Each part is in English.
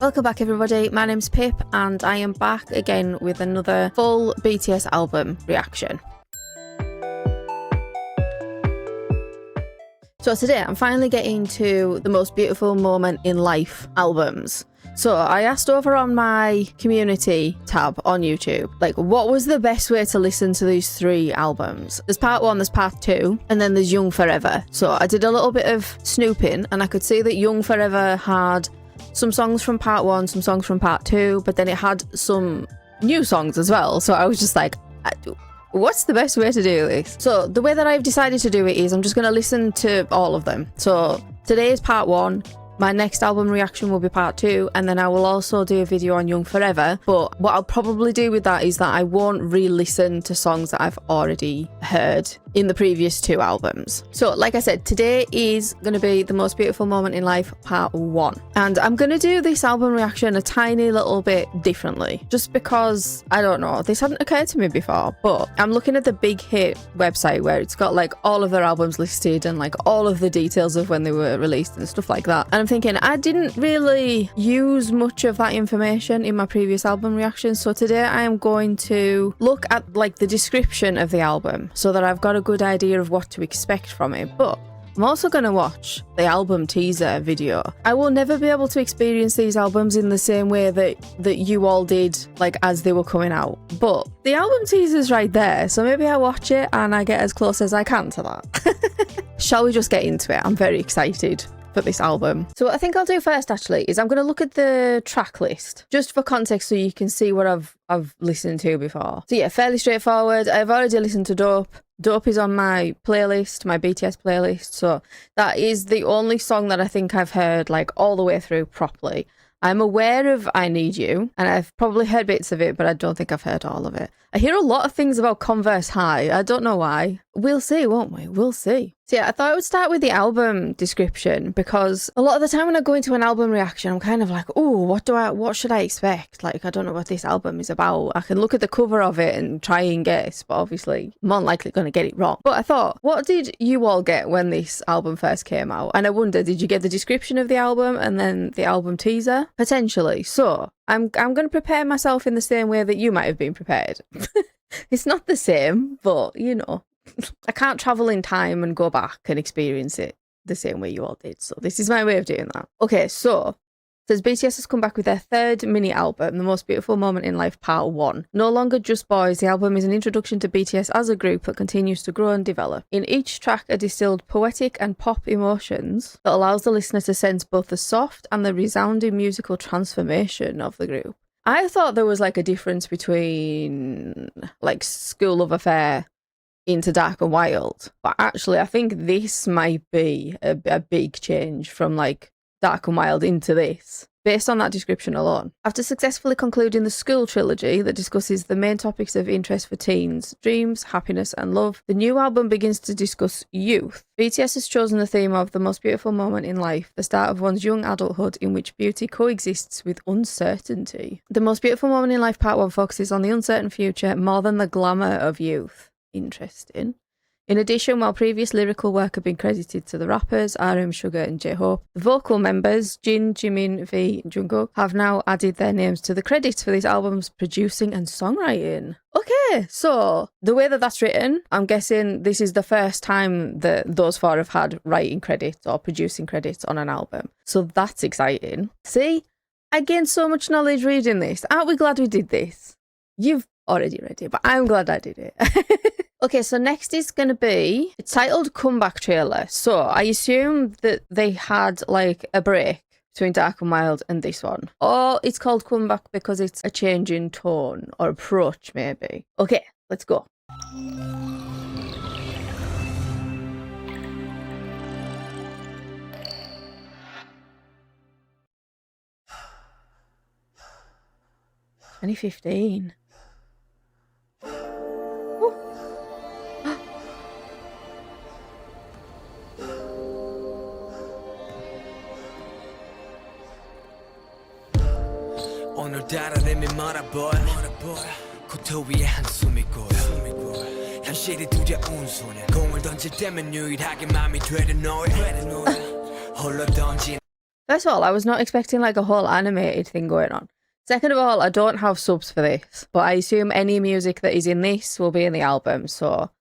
Welcome back everybody, my name's Pip and I am back again with another full BTS album reaction. So today I'm finally getting to the most beautiful moment in life albums. So I asked over on my community tab on YouTube, like, what was the best way to listen to these three albums? There's part one, there's part two, and then there's Young Forever. So I did a little bit of snooping and I could see that Young Forever had some songs from part one, some songs from part two, but then it had some new songs as well. So I was just like, what's the best way to do this? So the way that I've decided to do it is I'm just going to listen to all of them. So today is part one. My next album reaction will be part two, and then I will also do a video on Young Forever. But what I'll probably do with that is that I won't re-listen to songs that I've already heard in the previous two albums. So like I said, today is going to be the most beautiful moment in life part one, and I'm going to do this album reaction a tiny little bit differently, just because, I don't know, this hadn't occurred to me before. But I'm looking at the Big Hit website where it's got like all of their albums listed and like all of the details of when they were released and stuff like that, and I'm thinking I didn't really use much of that information in my previous album reaction. So today I am going to look at like the description of the album so that I've got a good idea of what to expect from it. But I'm also going to watch the album teaser video. I will never be able to experience these albums in the same way that you all did, like as they were coming out. But the album teaser's right there, so maybe I watch it and I get as close as I can to that. Shall we just get into it? I'm very excited for this album. So what I think I'll do first actually is I'm going to look at the track list just for context so you can see what I've listened to before. So yeah, fairly straightforward. I've already listened to Dope. Dope is on my playlist, my BTS playlist, so that is the only song that I think I've heard like all the way through properly. I'm aware of I Need You, and I've probably heard bits of it, but I don't think I've heard all of it. I hear a lot of things about Converse High. I don't know why. We'll see, won't we? We'll see. So yeah, I thought I would start with the album description, because a lot of the time when I go into an album reaction, I'm kind of like, oh, what should I expect? Like, I don't know what this album is about. I can look at the cover of it and try and guess, but obviously I'm more likely going to get it wrong. But I thought, what did you all get when this album first came out? And I wonder, did you get the description of the album and then the album teaser? Potentially. So I'm going to prepare myself in the same way that you might have been prepared. It's not the same, but you know, I can't travel in time and go back and experience it the same way you all did. So this is my way of doing that. Okay, so says BTS has come back with their third mini album, The Most Beautiful Moment in Life Part 1. No longer just boys, the album is an introduction to BTS as a group that continues to grow and develop. In each track are distilled poetic and pop emotions that allows the listener to sense both the soft and the resounding musical transformation of the group. I thought there was like a difference between like School Love Affair into Dark and Wild, but actually I think this might be a big change from like Dark and Wild into this, based on that description alone. After successfully concluding the School trilogy that discusses the main topics of interest for teens, dreams, happiness and love, the new album begins to discuss youth. BTS has chosen the theme of the most beautiful moment in life, the start of one's young adulthood in which beauty coexists with uncertainty. The Most Beautiful Moment in Life Part 1 focuses on the uncertain future more than the glamour of youth. Interesting. In addition, while previous lyrical work had been credited to the rappers RM, Sugar and J-Hope, the vocal members Jin, Jimin, V and Jungkook have now added their names to the credits for this album's producing and songwriting. Okay, so the way that that's written, I'm guessing this is the first time that those four have had writing credits or producing credits on an album. So that's exciting. See, I gained so much knowledge reading this. Aren't we glad we did this? You've already read it, but I'm glad I did it. Okay, so next is going to be a titled comeback trailer. So I assume that they had like a break between Dark and Wild and this one. Or it's called comeback because it's a change in tone or approach maybe. Okay, let's go. (2015) 오늘따라 내미 말아보여 코트 위에 한숨이 고여 현실이 두려운 소녀 공을 던질 때면 유일하게 맘이 되는 너야 홀로 던진 First of all, I was not expecting like a whole animated thing going on. Second of all, I don't have subs for this, but I assume any music that is in this will be in the album, so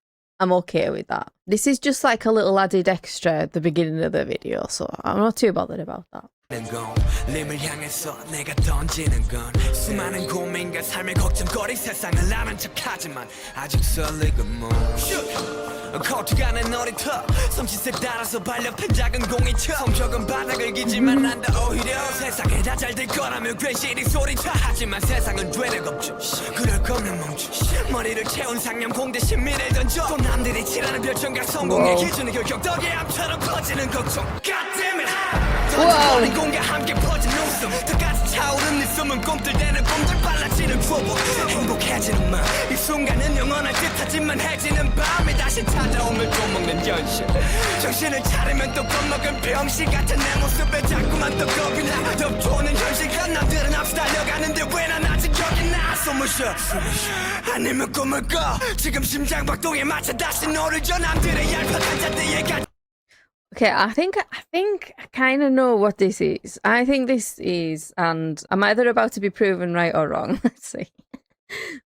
I'm okay with that. This is just like a little added extra at the beginning of the video, so I'm not too bothered about that. 림을 향해서 내가 던지는 건 수많은 고민과 삶의 걱정거리 세상을 아는 척하지만 아직 설레고 뭐 커져가는 놀이터 섬짓에 따라서 발렵한 작은 공이처 성적은 바닥을 기지만 난다 오히려 세상에 다 잘 될 거라며 괜시리 소리쳐 하지만 세상은 죄력 없죠 그럴 거면 멈춰 머리를 채운 상념 공대신 미래를 던져 또 남들이 칠하는 별점과 성공의 기준은 결격 덕에 암처럼 퍼지는 걱정 God damn it 공과 함께 퍼진 웃음 더 차오른 네 숨은 꿈틀대는 꿈들 빨라지는 trouble 행복해지는 마이 순간은 영원할 듯하지만 해지는 밤에 다시 찾아옴을 또먹는 현실 정신을 차리면 또 겁먹은 병신 같은 내 모습에 자꾸만 또 겁이 나 덮쳐오는 현실과 남들은 앞서 달려가는데 왜 난 아직 여기 나 숨을 쉬어 아니면 꿈을 꿔 지금 심장 박동에 맞춰 다시 너를 줘 남들의 얄팍한 잣대에 Okay, I think I kind of know what this is. I think this is, and I'm either about to be proven right or wrong. Let's see.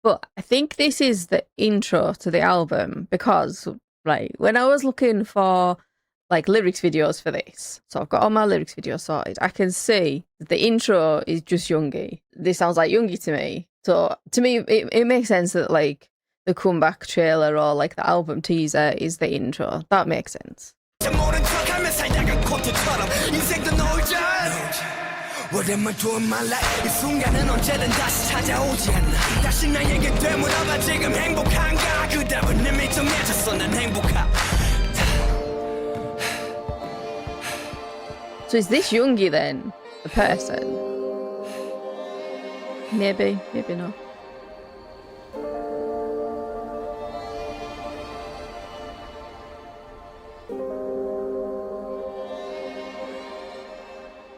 But I think this is the intro to the album because, right, when I was looking for like lyrics videos for this, so I've got all my lyrics videos sorted, I can see that the intro is just Yoongi. This sounds like Yoongi to me. So to me, it makes sense that like the comeback trailer or like the album teaser is the intro. That makes sense. 모른 척하며 살다간 코트처럼 인생도 놀자 오랜만 좋은 말라 이 순간은 언제든 다시 찾아오지 않나 다시 나에게 되물어봐 지금 행복한가 그 답은 이미 정해졌어 난 행복하다 So is this Yoongi then, the person? Maybe not.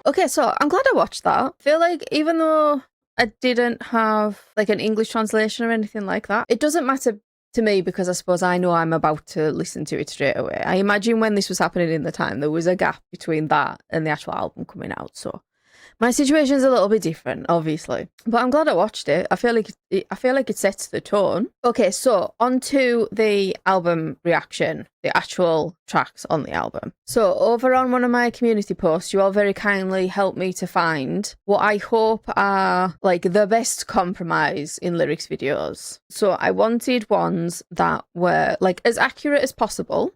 Okay, so I'm glad I watched that. I feel like even though I didn't have like an English translation or anything like that, it doesn't matter to me because I suppose I know I'm about to listen to it straight away. I imagine when this was happening in the time, there was a gap between that and the actual album coming out. So my situation's a little bit different, obviously, but I'm glad I watched it. I feel like it sets the tone. Okay, so on to the album reaction, the actual tracks on the album. So over on one of my community posts, you all very kindly helped me to find what I hope are like the best compromise in lyrics videos. So I wanted ones that were like as accurate as possible,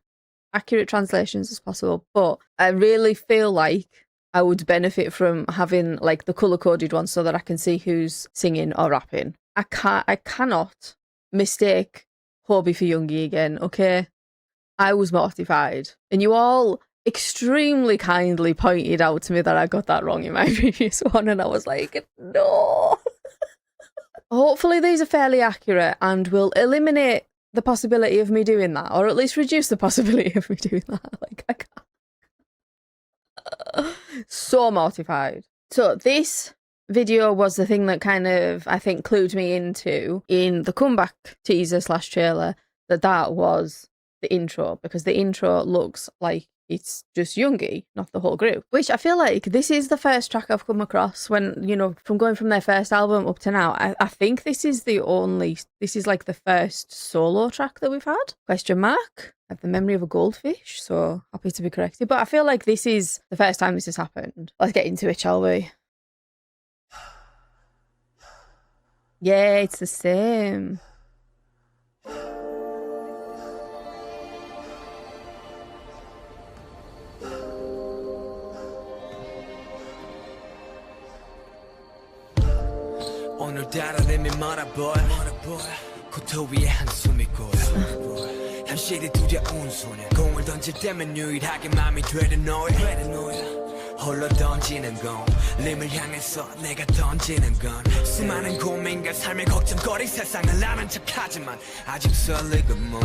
accurate translations as possible, but I really feel like I would benefit from having like the color-coded ones so that I can see who's singing or rapping. I cannot mistake Hobie for Yoongi again, okay? I was mortified. And you all extremely kindly pointed out to me that I got that wrong in my previous one, and I was like, no. Hopefully these are fairly accurate and will eliminate the possibility of me doing that, or at least reduce the possibility of me doing that. Like, I can't. So mortified. So this video was the thing that kind of, I think, clued me into in the comeback teaser / trailer that was the intro, because the intro looks like it's just Yoongi, not the whole group, which I feel like this is the first track I've come across when, you know, from going from their first album up to now. I think this is like the first solo track that we've had, question mark. I have the memory of a goldfish, so happy to be corrected. But I feel like this is the first time this has happened. Let's get into it, shall we? Yeah, it's the same. 오늘따라 내미 말아보여 코트 위에 한숨이 고여 현실이 두려운 소녀 공을 던질 때면 유일하게 맘이 되는 너야 홀로 던지는 건 림을 향해서 내가 던지는 건 수많은 고민과 삶의 걱정거리 세상을 아는 척하지만 아직 설레고 뭐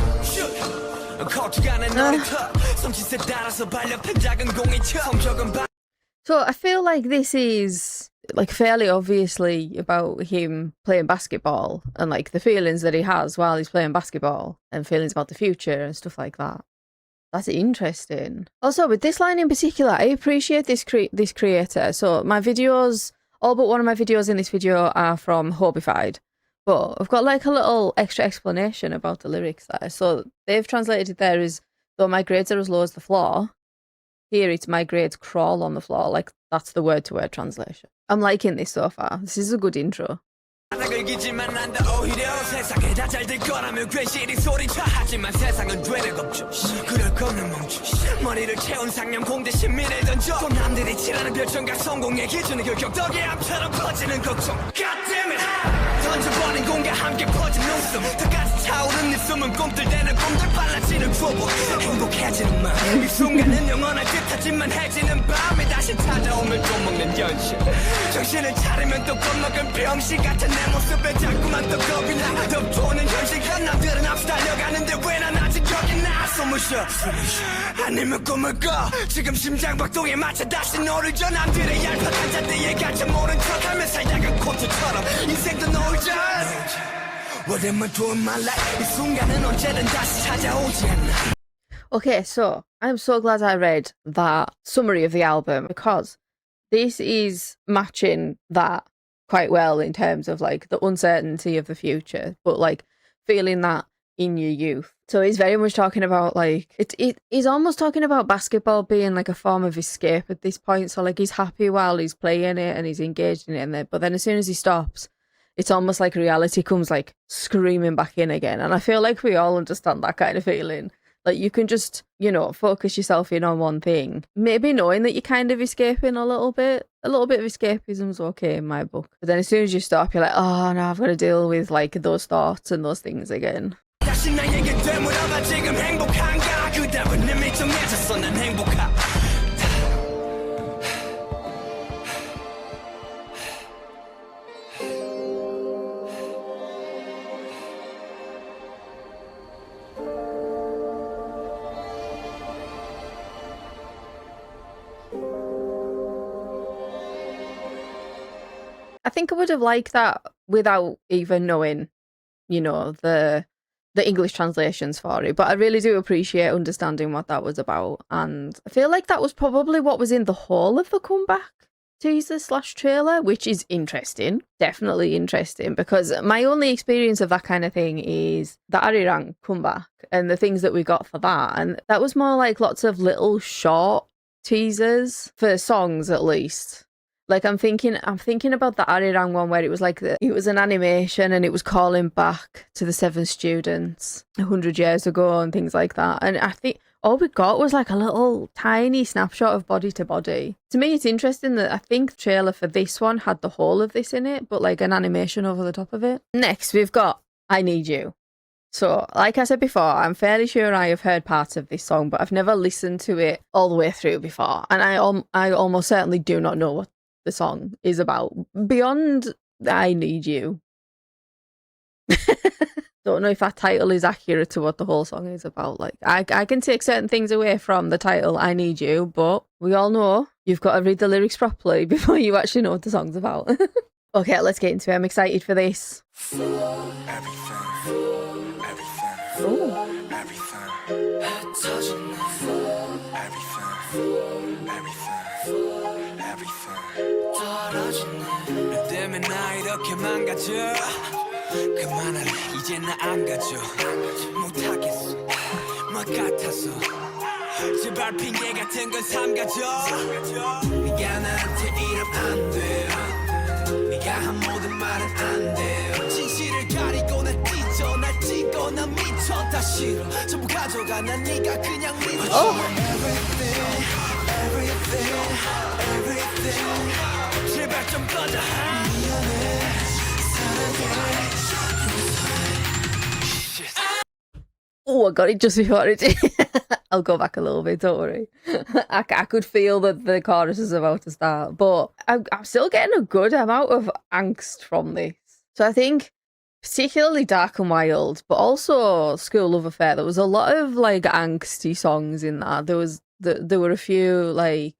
커져가는 놀이터 섬짓에 따라서 발렵한 작은 공이처 성적은 So I feel like this is like fairly obviously about him playing basketball and like the feelings that he has while he's playing basketball and feelings about the future and stuff like that. That's interesting. Also, with this line in particular, I appreciate this creator. So my videos, all but one of my videos in this video are from Hobified. But I've got like a little extra explanation about the lyrics there. So they've translated it there as, though my grades are as low as the floor, here it's my grades crawl on the floor. Like, that's the word-to-word translation. I'm liking this so far. This is a good intro. 긁기지만 난다 오히려 세상에 다 잘 될 거라며 괜시리 소리쳐 하지만 세상은 되레 겁죠 그럴 거면 멈춰 머리를 채운 상념 공대신 미래 던져 또 남들이 칠하는 별점과 성공의 기준은 결격 덕이암처럼 퍼지는 걱정 God damn it 던져버린 공과 함께 퍼진 웃음 더 차오른 네 숨은 꿈틀대는 꿈들 빨라지는 초보 행복해지는 마음 이 순간은 영원할 듯하지만 해지는 밤에 다시 찾아오면 또 먹는 현실 정신을 차리면 또 겁먹은 병신 같은 내 모습에 자꾸만 또 겁이 나 덮도는 현실과 남들은 앞서 달려가는데 왜 난 아직 여기 나 숨을 쉬어 아니면 꿈을 꿔 지금 심장 박동에 맞춰 다시 너를 줘 남들의 얄팍한 잔디에 갇혀 모른 척하며 살다가 코트처럼 인생도 놀자 What am I doing my life 이 순간은 언제든 다시 찾아오지 않나. Okay, so I'm so glad I read that summary of the album because this is matching that quite well in terms of like the uncertainty of the future, but like feeling that in your youth. So he's very much talking about like he's almost talking about basketball being like a form of escape at this point. So like he's happy while he's playing it and he's engaged in it, but then as soon as he stops, it's almost like reality comes like screaming back in again. And I feel like we all understand that kind of feeling. Like you can just, you know, focus yourself in on one thing. Maybe knowing that you're kind of escaping a little bit. A little bit of escapism's okay in my book. But then as soon as you stop, you're like, oh no, I've got to deal with like those thoughts and those things again. I think I would have liked that without even knowing, you know, the English translations for it. But I really do appreciate understanding what that was about. And I feel like that was probably what was in the whole of the comeback teaser / trailer, which is interesting. Definitely interesting, because my only experience of that kind of thing is the Arirang comeback and the things that we got for that. And that was more like lots of little short teasers for songs, at least. Like I'm thinking about the Arirang one where it was like it was an animation and it was calling back to the 7 students 100 years ago and things like that. And I think all we got was like a little tiny snapshot of body to body. To me, it's interesting that I think the trailer for this one had the whole of this in it, but like an animation over the top of it. Next, we've got I Need You. So, like I said before, I'm fairly sure I have heard parts of this song, but I've never listened to it all the way through before. And I almost certainly do not know what the song is about beyond I Need You. Don't know if that title is accurate to what the whole song is about. Like I can take certain things away from the title I Need You, but we all know you've got to read the lyrics properly before you actually know what the song's about. Okay, let's get into it. I'm excited for this. 때문에 나 이렇게 망가져 그만할래 이제 나 안 가져 못하겠어 뭐 같아서 제발 핑계 같은 건 삼가져 네가 나한테 이러면 안 돼요 네가 한 모든 말은 안 돼요 진실을 가리고 날 찢어 날 찢고 난 미쳐 다 싫어 전부 가져가 난 네가 그냥 믿어 Everything Everything Everything 제발 좀 꺼져 미안해 사랑해 Oh, I got it just before it did. I'll go back a little bit, don't worry. I could feel that the chorus is about to start, but I'm still getting a good amount of angst from this. So I think particularly Dark and Wild, but also School Love Affair, there was a lot of like angsty songs in that. There were a few like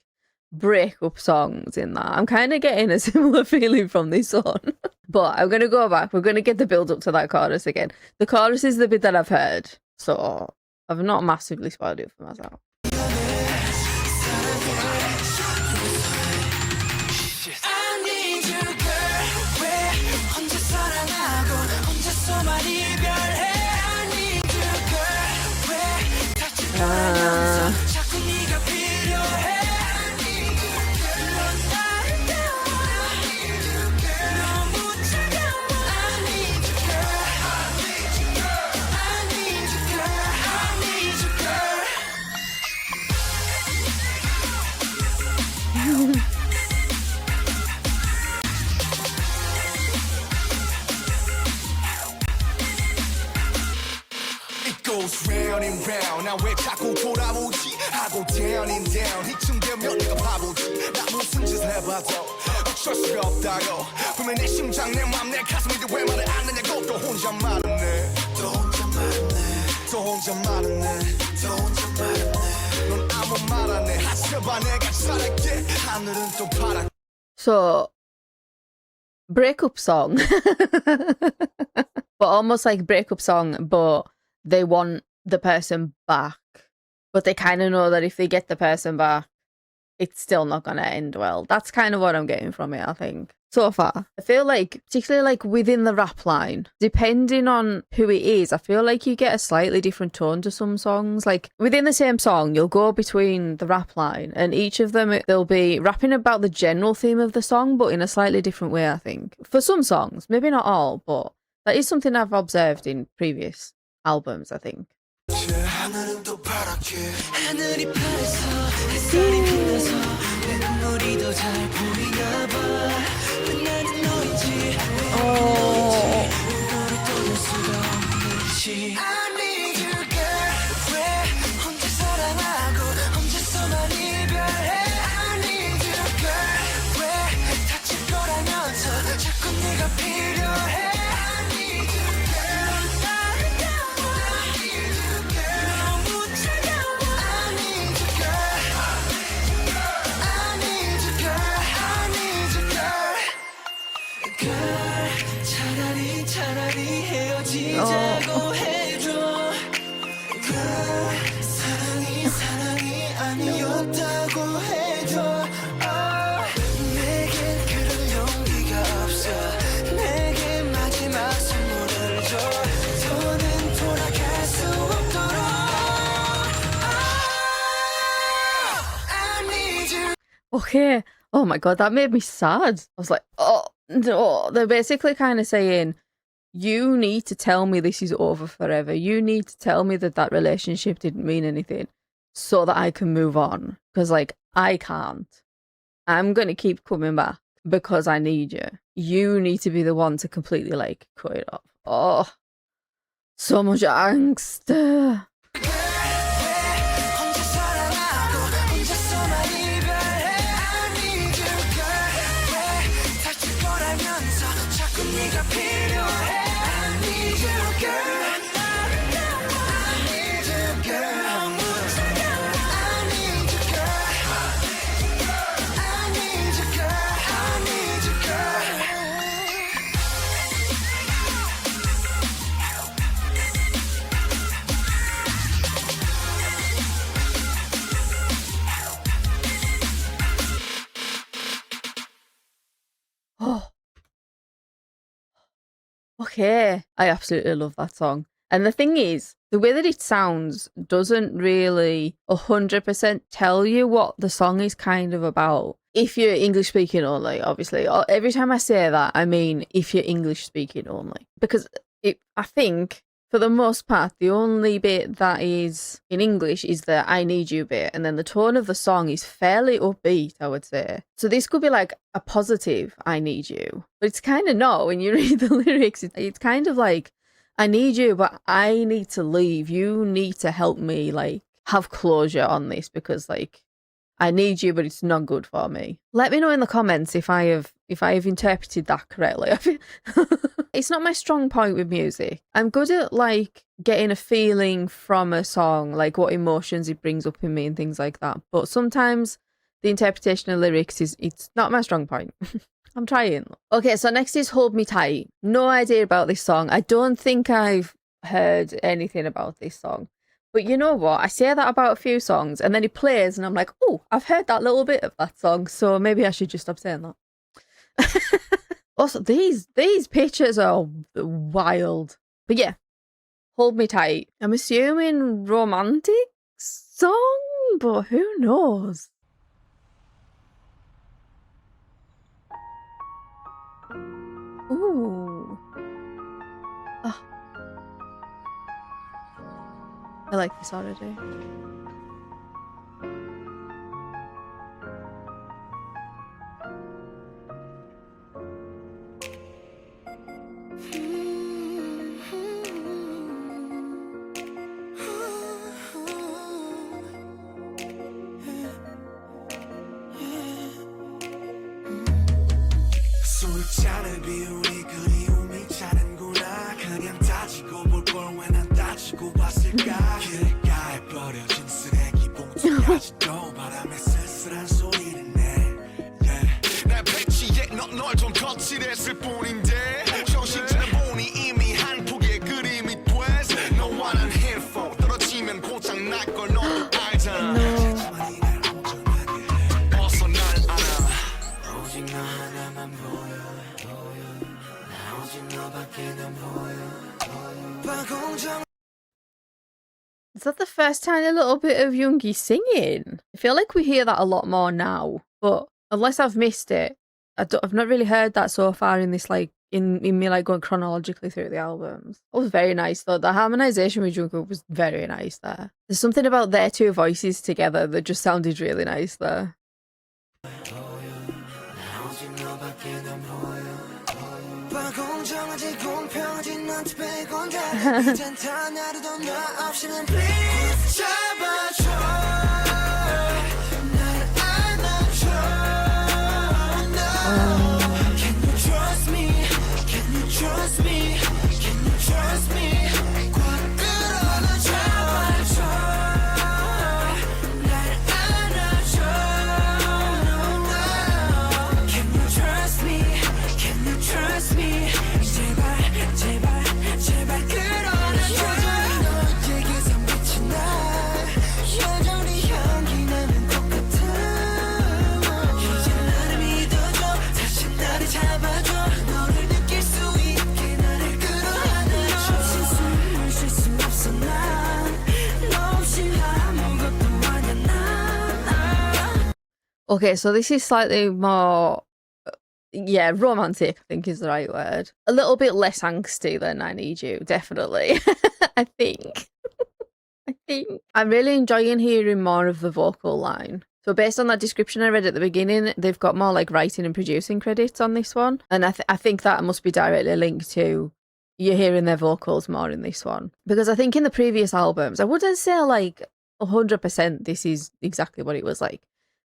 breakup songs in that. I'm kind of getting a similar feeling from this one. But I'm going to go back. We're going to get the build up to that chorus again. The chorus is the bit that I've heard. So I've not massively spoiled it for myself. goes round and round. 나 왜 자꾸 돌아오지 하고 down and down. 이쯤 되면 내가 바보지. 나 무슨 짓을 해봐도 어쩔 수가 없다고. 분명 내 심장 내 맘 내 가슴인데 왜 말을 안 하냐고. 또 혼자 말았네. 또 혼자 말았네. 또 혼자 말았네. 또 혼자 말았네. 넌 아무 말 안 해. 하셔봐 내가 잘할게. 하늘은 또 파랗게. So, breakup song. But almost like breakup song, but they want the person back. But they kind of know that if they get the person back, it's still not going to end well. That's kind of what I'm getting from it, I think. So far, I feel like, particularly like within the rap line, depending on who it is, I feel like you get a slightly different tone to some songs. Like within the same song, you'll go between the rap line and each of them, they'll be rapping about the general theme of the song, but in a slightly different way, I think. For some songs, maybe not all, but that is something I've observed in previous albums, I think. Okay. Oh my God, that made me sad. I was like, oh no. They're basically kind of saying, you need to tell me this is over forever. You need to tell me that that relationship didn't mean anything so that I can move on. Because, like, I can't. I'm going to keep coming back because I need you. You need to be the one to completely, like, cut it off. Oh, so much angst. Okay, I absolutely love that song. And the thing is, the way that it sounds doesn't really 100% tell you what the song is kind of about. If you're English speaking only, obviously. Every time I say that, I mean if you're English speaking only. Because I think, for the most part, the only bit that is in English is the I need you bit. And then the tone of the song is fairly upbeat, I would say. So this could be like a positive I need you. But it's kind of not when you read the lyrics. It's kind of like, I need you, but I need to leave. You need to help me, like, have closure on this because, like, I need you, but it's not good for me. Let me know in the comments if I have interpreted that correctly. It's not my strong point with music. I'm good at, like, getting a feeling from a song, like what emotions it brings up in me and things like that. But sometimes the interpretation of lyrics it's not my strong point. I'm trying. Okay, so next is Hold Me Tight. No idea about this song. I don't think I've heard anything about this song. But you know what? I say that about a few songs and then it plays and I'm like, oh, I've heard that little bit of that song, so maybe I should just stop saying that. Also, these pictures are wild. But yeah, Hold Me Tight. I'm assuming romantic song, but who knows? Ooh. Oh. I like this already. 술잔을 비우니 그리움이 자는구나. 그냥 따지고 볼 걸 왜 난 따지고 봤을까. 길가에 버려진 쓰레기 봉투까지도 바람에 쓸쓸한 소리를 내. 내 배치에 널 좀 거칠했을 뿐인데 정신차려 보니 이미 한 폭의 그림이 됐어. 너와 난 here for 떨어지면 고장 날 걸 너도 알잖아. 어서 날 알아. 오직 너 하나만 보여. Is that the first tiny little bit of Yoongi singing? I feel like we hear that a lot more now, but unless I've missed it, I've not really heard that so far in this, like, in me like going chronologically through the albums. It was very nice though. The harmonization with Jungkook was very nice there. There's something about their two voices together that just sounded really nice there. Okay, so this is slightly more, yeah, romantic, I think is the right word. A little bit less angsty than I Need You, definitely. I think. I'm really enjoying hearing more of the vocal line. So based on that description I read at the beginning, they've got more like writing and producing credits on this one. And I think that must be directly linked to you're hearing their vocals more in this one. Because I think in the previous albums, I wouldn't say like 100% this is exactly what it was like.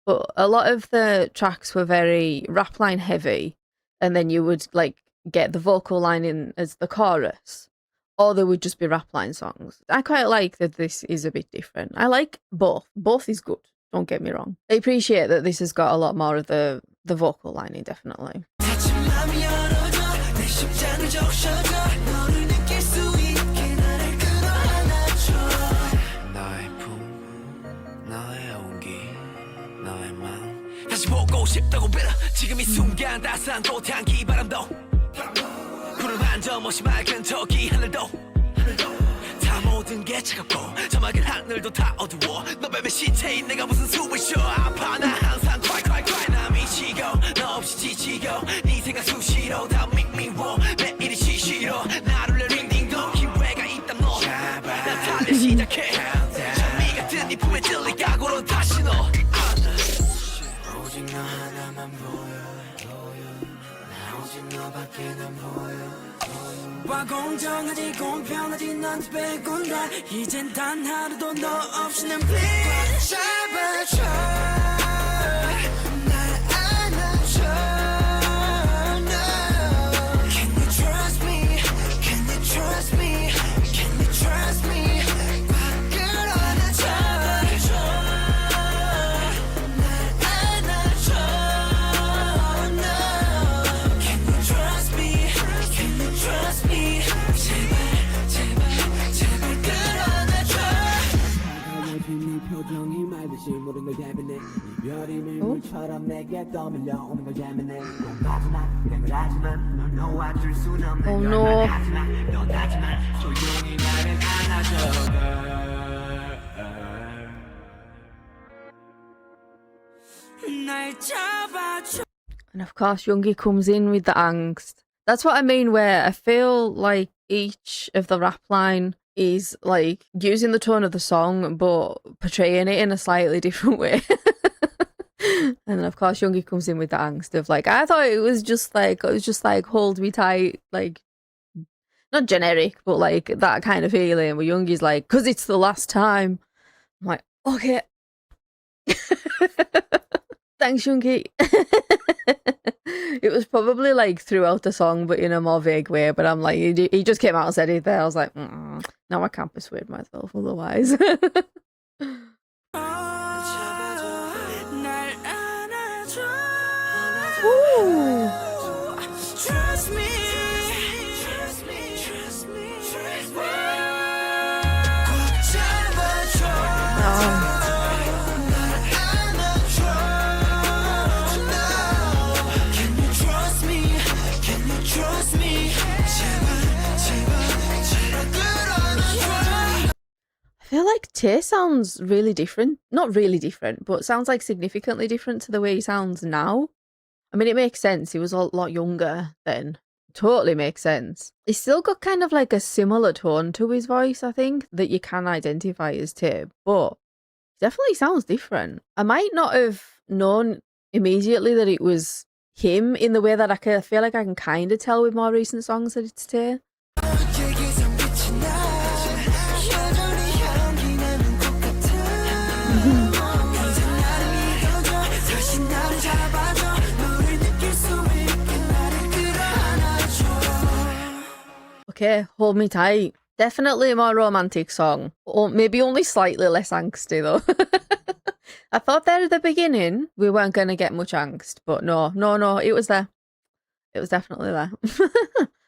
But a lot of the tracks were very rap line heavy, and then you would like get the vocal line in as the chorus, or there would just be rap line songs. I quite like that this is a bit different. I like both. Both is good, don't get me wrong. I appreciate that this has got a lot more of the vocal lining, definitely. 보고 싶다고 빌어 지금 이 순간 따스한 꽃향기 바람도 푸른 한 점 없이 맑은 저기 하늘도 다 모든 게 차갑고 저 맑은 하늘도 다 어두워 너 뱀의 시체인 내가 무슨 숨을 쉬어 아파 나 항상 cry 나 미치고 너 없이 지치고 네 생각 수시로 다 미워 매일이 시시로 나를 링딩동 기회가 있다 너난 달려 시작해 장미 같은 네 품에 들릴 각오로 다시 너 오직 너 하나만 보여 나 오직 너밖에 난 보여 와 공정하지 공평하지 넌 빼곤 다 이젠 단 하루도 너 없이는 please 잡아줘 날 안아줘 no Can you trust me Can you trust me Can you trust me 밖을 안아줘 이별이 밀물처럼 내게 떠밀려오는 걸 재밌네 하지만 내걸 하지만 널 놓아줄 순 없는 Oh 걸 no. 하지만 넌 하지만 조용히 나를 안아줘 날 잡아줘. And of course, Yoongi comes in with the angst. That's what I mean, where I feel like each of the rap line is like using the tone of the song, but portraying it in a slightly different way. And then of course, Yoongi comes in with the angst of like, I thought it was just like, hold me tight, like, not generic, but like that kind of feeling where Yoongi's like, because it's the last time. I'm like, okay. Thanks, Yoongi. It was probably like throughout the song, but in a more vague way. But I'm like, he just came out and said it there. I was like, now I can't persuade myself otherwise. Ooh. Trust me. I feel like Tay sounds really different. Not really different, but sounds like significantly different to the way he sounds now. I mean, it makes sense. He was a lot younger then. Totally makes sense. He's still got kind of like a similar tone to his voice, I think, that you can identify as Tay, but definitely sounds different. I might not have known immediately that it was him in the way that I feel like I can kind of tell with more recent songs that it's Tay. Okay, Hold Me Tight. Definitely a more romantic song. Or maybe only slightly less angsty though. I thought there at the beginning we weren't going to get much angst, but no, it was there. It was definitely there.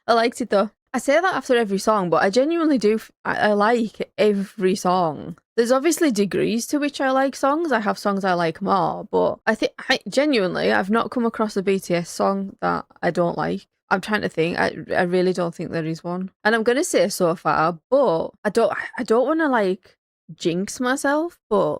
I liked it though. I say that after every song, but I genuinely do. I like every song. There's obviously degrees to which I like songs. I have songs I like more, but I think genuinely I've not come across a BTS song that I don't like. I'm trying to think. I really don't think there is one. And I'm gonna say so far, but I don't want to like jinx myself, but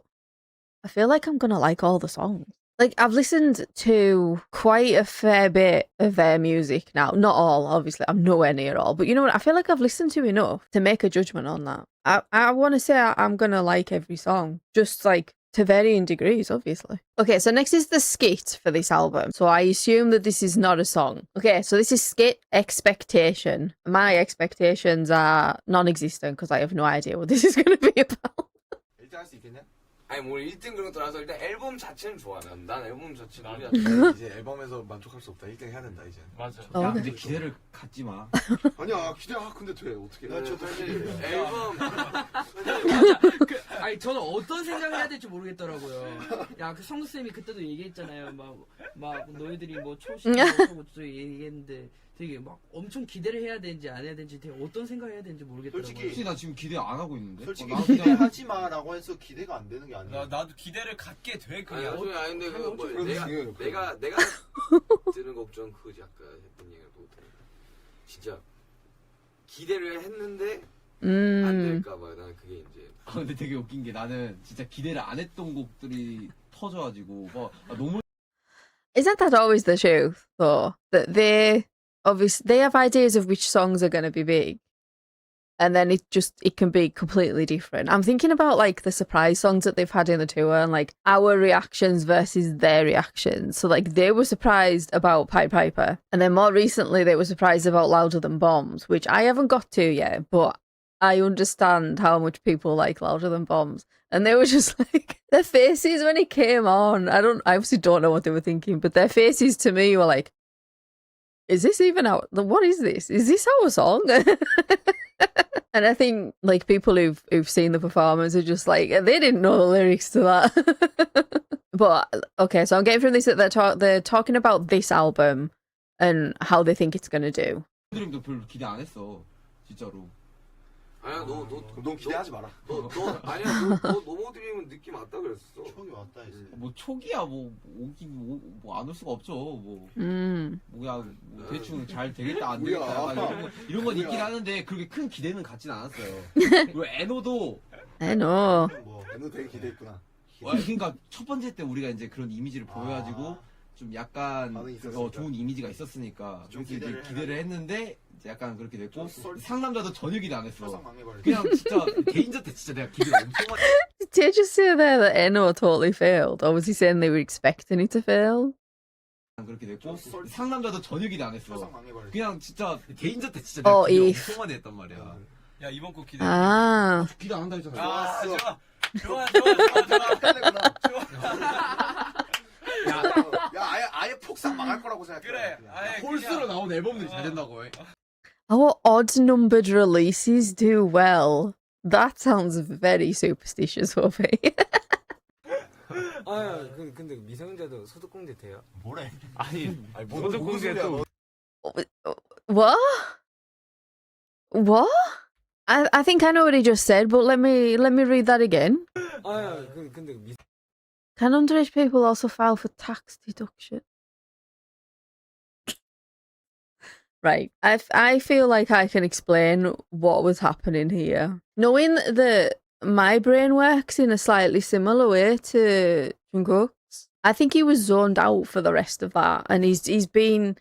I feel like I'm gonna like all the songs. Like, I've listened to quite a fair bit of their music now. Not all, obviously. I'm nowhere near all. But you know what? I feel like I've listened to enough to make a judgment on that. I want to say I'm going to like every song. Just, like, to varying degrees, obviously. Okay, so next is the skit for this album. So I assume that this is not a song. Okay, so this is Skit Expectation. My expectations are non-existent because I have no idea what this is going to be about. 아니 뭐 1등 그런 거 떠나서 일단 앨범 자체는 좋아. 난 앨범 자체 너무 이제 앨범에서 만족할 수 없다. 1등 해야 된다 이제. 맞아. 야 근데 기대를 갖지 마. 아니야 기대. 근데 돼 어떻게? 저도 사실 앨범. 아니 저는 어떤 생각을 해야 될지 모르겠더라고요. 야 그 성수 쌤이 그때도 얘기했잖아요. 막 너희들이 뭐 초심 뭐 얘기했는데. 되게 막 엄청 기대를 해야 되는지 안 해야 되는지 되게 어떤 생각을 해야 되는지 모르겠더라고요. 솔직히 나 지금 기대 안 하고 있는데. 솔직히 기대하지 마라고 해서 기대가 안 되는 게 아니야. 나도 기대를 갖게 돼 아니 그냥. 나중에 아닌데 뭐 내가 드는 걱정 그거지 아까 했던 얘기를 보고 진짜 기대를 했는데 안 될까봐 난 그게 이제. 근데 되게 웃긴 게 나는 진짜 기대를 안 했던 곡들이 터져가지고 너무. Isn't that always the truth, though? That they have ideas of which songs are going to be big, and then it can be completely different. I'm thinking about like the surprise songs that they've had in the tour and like our reactions versus their reactions. So like they were surprised about Pied Piper, and then more recently they were surprised about Louder Than Bombs, which I haven't got to yet, but I understand how much people like Louder Than Bombs. And they were just like, their faces when it came on, I obviously don't know what they were thinking, but their faces to me were like, is this even out? What is this? Is this our song? And I think like people who've seen the performance are just like, they didn't know the lyrics to that. But okay, so I'm getting from this that they're talking about this album and how they think it's going to do. 들도 별로 기대 안 했어 진짜로. 아니야 넌 기대하지 마라. 아니야 너 넘어뜨리면 느낌 왔다 그랬어. 추억이 왔다 했어. 뭐 초기야 뭐 안 올 수가 없죠. 뭐 뭐야 뭐 대충 잘 되겠다 안 되겠다 약간 이런 건 있긴 하는데 그렇게 큰 기대는 갖진 않았어요. 그리고 에노도 에노. 뭐 애는 되게 기대했구나. 그러니까 첫 번째 때 우리가 이제 그런 이미지를 보여가지고 좀 약간 반응이 있었으니까. 좋은 이미지가 있었으니까 좀 그렇게 이제 기대를 했는데 이제 약간 그렇게 됐고 좀 상남자도 전혀 기대 안 했어. 설상 망해버렸어. 그냥 진짜 개인전 때 진짜 내가 기대를 엄청 많이 Did you say there that Eno totally failed? Or was he saying they were expecting it to fail? 그렇게 됐고 상남자도 전혀 기대 안 했어. 설상 망해버렸어. 그냥 진짜 개인전 때 진짜 내가 기대 엄청 많이 했단 말이야. 야 이번 거 기대. Ah. 기대 안 한다 했잖아. 아 좋아. 야 아예 폭삭 망할 거라고 생각해. 그래. 아예 홀수로 나온 앨범들이 잘 된다고. Our odd numbered releases do well. That sounds very superstitious, Hopi. 아 근데 미성년자도 소득공제 돼요? 뭐래? 아니 소득공제 또. What? What? I think I know what he just said, but let me read that again. 아 근데 Can underage people also file for tax deduction? Right. I feel like I can explain what was happening here. Knowing that my brain works in a slightly similar way to Jungkook's, I think he was zoned out for the rest of that, and he's been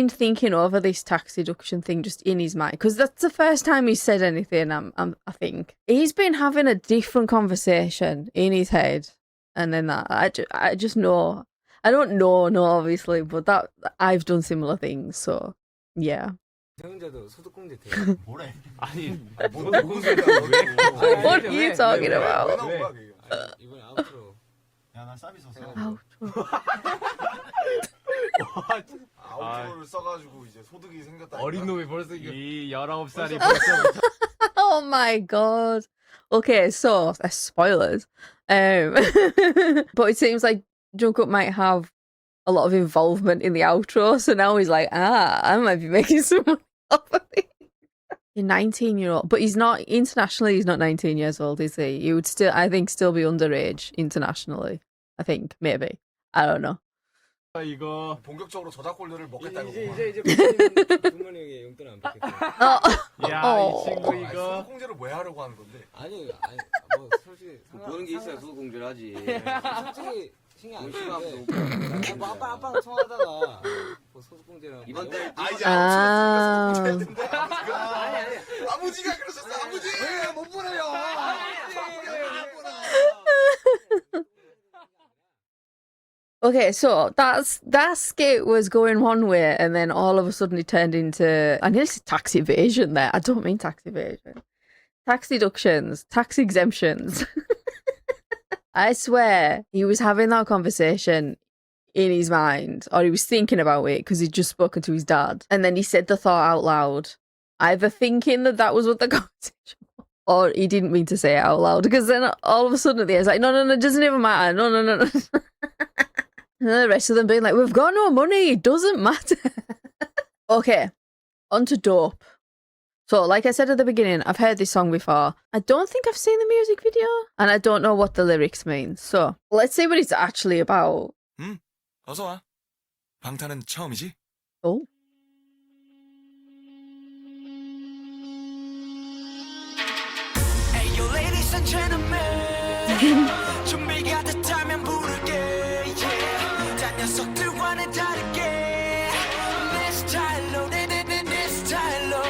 thinking over this tax deduction thing just in his mind, because that's the first time he's said anything. I think he's been having a different conversation in his head, and then that I just know. I don't know, no, obviously, but that I've done similar things, so yeah. 미성년자도 소득공제 돼요? 뭐래? 아니 소득공제가 What are you talking 왜 about? 나온 거야 그게? 이번에 아웃으로 야난 쌈 있었어. 아웃로를 써가지고 이제 소득이 생겼다. 어린 놈이 벌써 이 19살이 벌써 Oh my god. Okay, so spoilers. But it seems like Jungkook might have a lot of involvement in the outro, so now he's like, I might be making some money off of it. You're 19-year-old, but he's not internationally. He's not 19 years old, is he? He would still, I think, still be underage internationally. I think maybe. I don't know. 이거 본격적으로 저작권료를 먹겠다 이거. 이제 부모님에게 용돈 안 받겠다. 이 친구 이거 소득공제를 왜 하려고 하는 건데? 아니 뭐 솔직히 보는 게 있어야 소득공제를 하지. 솔직히 신경 안 쓰는데 뭐 아빠랑 통화하다가 뭐 소득공제랑 이번 달 이제 아. 아웃소스니까 소득공제 했는데 아버지가 그러셨어. 아버지 못 보내요. Okay, so that skit was going one way, and then all of a sudden it turned into, I nearly said tax evasion there. I don't mean tax evasion. Tax deductions, tax exemptions. I swear he was having that conversation in his mind, or he was thinking about it because he'd just spoken to his dad, and then he said the thought out loud, either thinking that was what the conversation was, or he didn't mean to say it out loud, because then all of a sudden at the end, it's like, no, it doesn't even matter. No. And the rest of them being like, we've got no money, it doesn't matter. Okay, on to Dope. So, like I said at the beginning, I've heard this song before. I don't think I've seen the music video, and I don't know what the lyrics mean. So, let's see what it's actually about. 어서 와. 방탄은 처음이지? Oh. Hey, yo, ladies and gentlemen. 준비가 됐다면 부를게. Yeah. 딴 녀석들과는 다르게. 내 스타일로, 내 스타일로.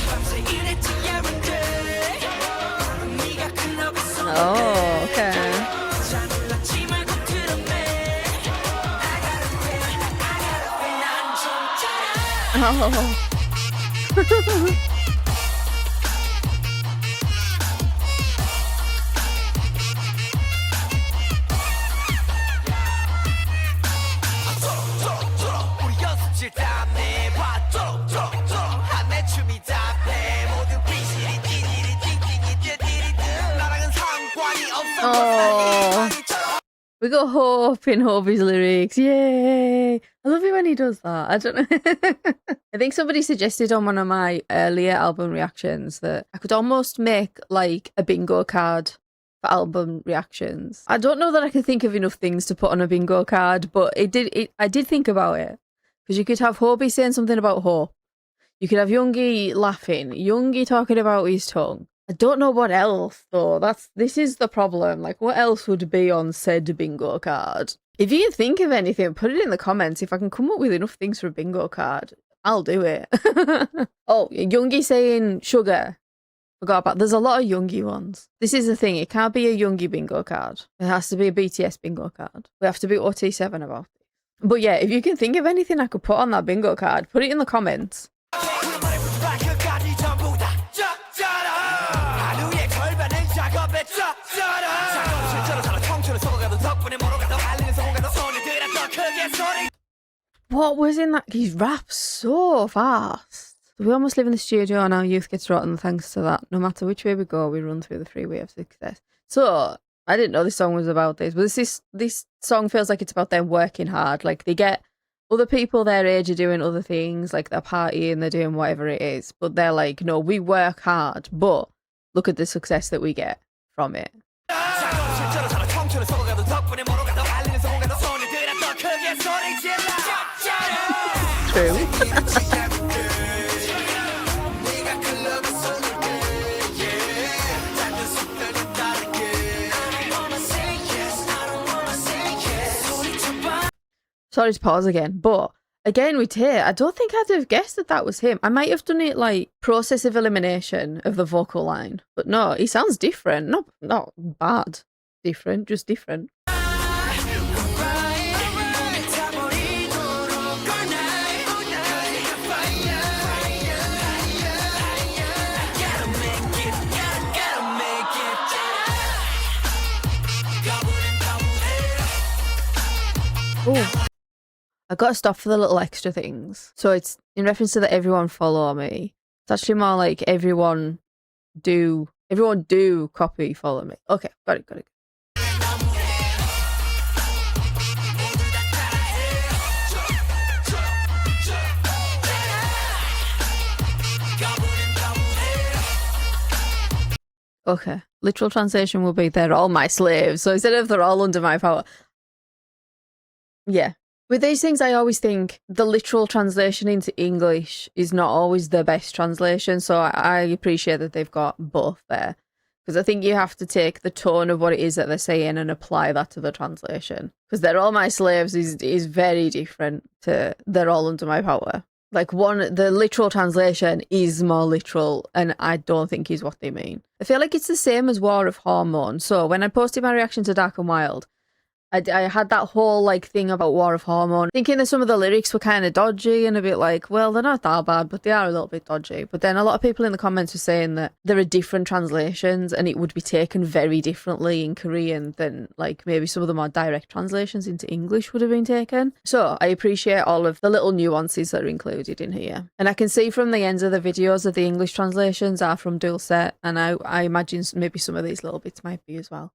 밤새 일했지 every day. 네가 클럽에서. Oh, okay. 잘 몰랐지 말고 들었네. I gotta pay, 난좀 잘해. Oh. 우리 연습실 답네 봐 톡톡톡 한내 춤이 답해 모두 비실이 띠리리 띵띵이 띠리리 나랑은 상관이 없어. Oh. We got Hope in Hobie's lyrics. Yay. I love it when he does that. I don't know. I think somebody suggested on one of my earlier album reactions that I could almost make like a bingo card for album reactions. I don't know that I can think of enough things to put on a bingo card, but I did think about it. Because you could have Hobie saying something about hope. You could have Youngie laughing, Youngie talking about his tongue. I don't know what else though. This is the problem. Like, what else would be on said bingo card? If you can think of anything, put it in the comments. If I can come up with enough things for a bingo card, I'll do it. Oh, Youngie saying sugar. Forgot about. There's a lot of Youngie ones. This is the thing. It can't be a Youngie bingo card. It has to be a BTS bingo card. We have to be OT7 about it. But yeah, if you can think of anything I could put on that bingo card, put it in the comments. What was in that? He raps so fast. We almost live in the studio and our youth gets rotten thanks to that. No matter which way we go, we run through the freeway of success. So, I didn't know this song was about this, but this song feels like it's about them working hard. Like, they get other people their age are doing other things, like they're partying, they're doing whatever it is. But they're like, no, we work hard, but look at the success that we get from it. True. Sorry to pause again, but again with Tay, I don't think I'd have guessed that that was him. I might have done it like process of elimination of the vocal line, but no, he sounds different. Not bad, different, just different. Oh, I got to stop for the little extra things. So it's in reference to the everyone follow me. It's actually more like everyone do copy follow me. Okay, got it. Okay, literal translation will be they're all my slaves. So instead of they're all under my power. Yeah. With these things, I always think the literal translation into English is not always the best translation. So I appreciate that they've got both there. Because I think you have to take the tone of what it is that they're saying and apply that to the translation. Because they're all my slaves is very different to they're all under my power. Like the literal translation is more literal and I don't think is what they mean. I feel like it's the same as War of Hormone. So when I posted my reaction to Dark and Wild, I had that whole like thing about War of Hormone, thinking that some of the lyrics were kind of dodgy and a bit like, well, they're not that bad, but they are a little bit dodgy. But then a lot of people in the comments were saying that there are different translations and it would be taken very differently in Korean than like maybe some of the more direct translations into English would have been taken. So I appreciate all of the little nuances that are included in here. And I can see from the ends of the videos that the English translations are from Dulcet, and I imagine maybe some of these little bits might be as well.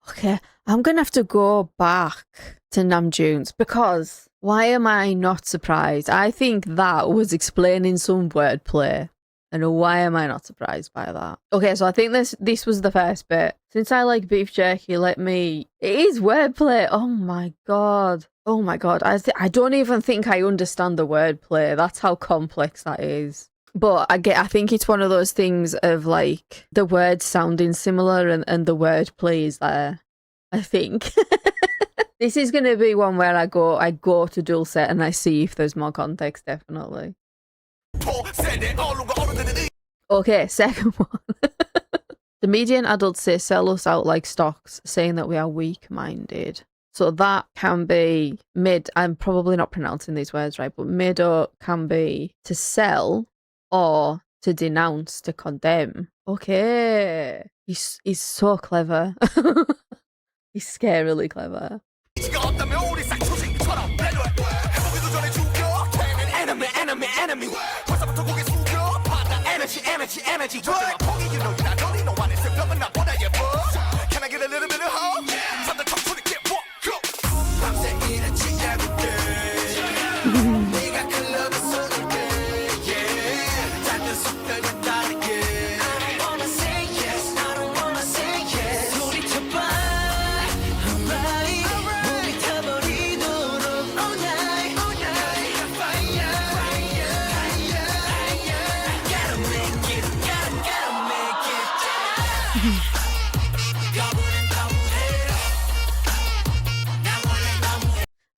Okay, I'm gonna have to go back to Namjoon's because why am I not surprised? I think that was explaining some wordplay. And why am I not surprised by that? Okay, so I think this was the first bit. Since I like beef jerky, it is wordplay. Oh my god. I don't even think I understand the wordplay. That's how complex that is. But I think it's one of those things of like the words sounding similar and the wordplay is there. I think. This is going to be one where I go to Dulcet and I see if there's more context, definitely. Okay, second one. The media and adults say sell us out like stocks, saying that we are weak-minded. So that can be I'm probably not pronouncing these words right, but mido can be to sell or to denounce, to condemn. Okay. He's so clever. He's scarily clever.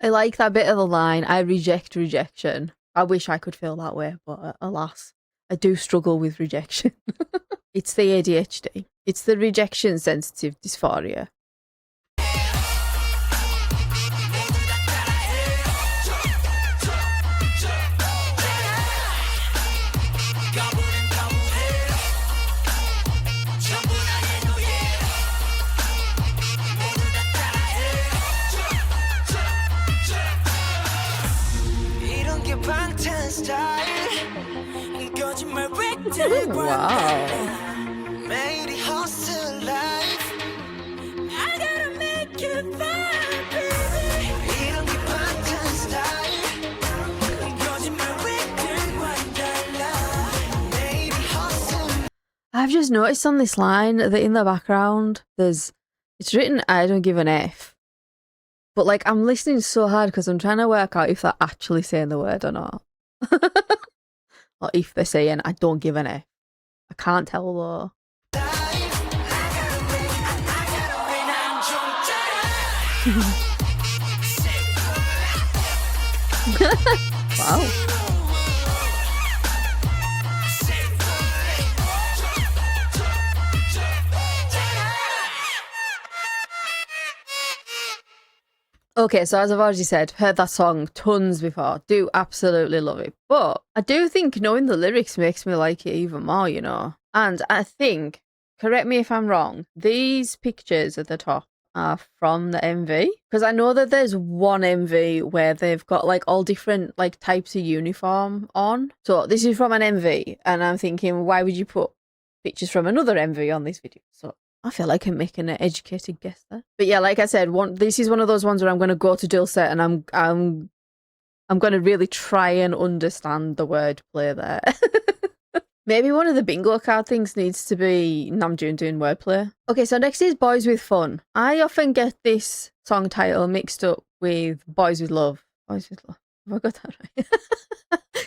I like that bit of the line, I reject rejection. I wish I could feel that way, but alas, I do struggle with rejection. It's the ADHD. It's the rejection sensitive dysphoria. Wow. I've just noticed on this line that in the background it's written I don't give an F. But like I'm listening so hard because I'm trying to work out if they're actually saying the word or not. Or if they're saying I don't give an F. I can't tell though. Wow. Okay, so as I've already said, heard that song tons before. Do absolutely love it. But I do think knowing the lyrics makes me like it even more, you know. And I think, correct me if I'm wrong, these pictures at the top are from the MV. Because I know that there's one MV where they've got like all different like types of uniform on. So this is from an MV. And I'm thinking, why would you put pictures from another MV on this video? So I feel like I'm making an educated guess there. But yeah, like I said, this is one of those ones where I'm going to go to Dulcet and I'm going to really try and understand the wordplay there. Maybe one of the bingo card things needs to be Namjoon doing wordplay. Okay, so next is Boyz With Fun. I often get this song title mixed up with Boys With Love. Boys With Love. Have I got that right?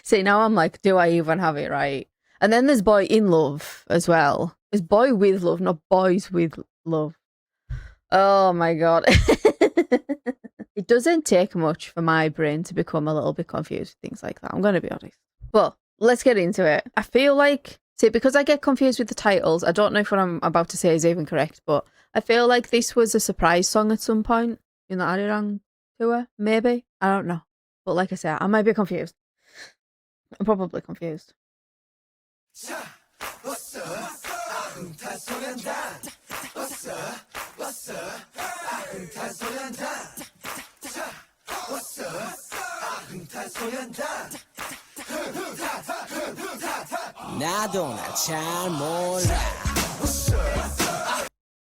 See, now I'm like, do I even have it right? And then there's Boy in Love as well. It's Boy With Love, not Boys With Love. Oh my god. It doesn't take much for my brain to become a little bit confused with things like that. I'm going to be honest. But let's get into it. I feel like, see, because I get confused with the titles, I don't know if what I'm about to say is even correct, but I feel like this was a surprise song at some point in the Arirang tour, maybe. I don't know. But like I said, I might be confused. I'm probably confused.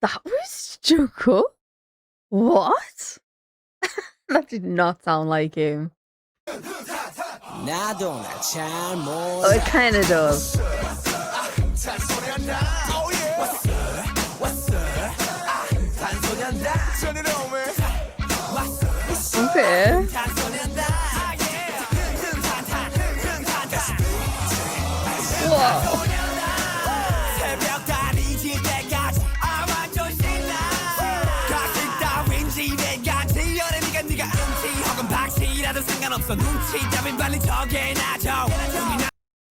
That was Jungkook? What? That did not sound like him. Oh, it kind of does. Okay. Whoa.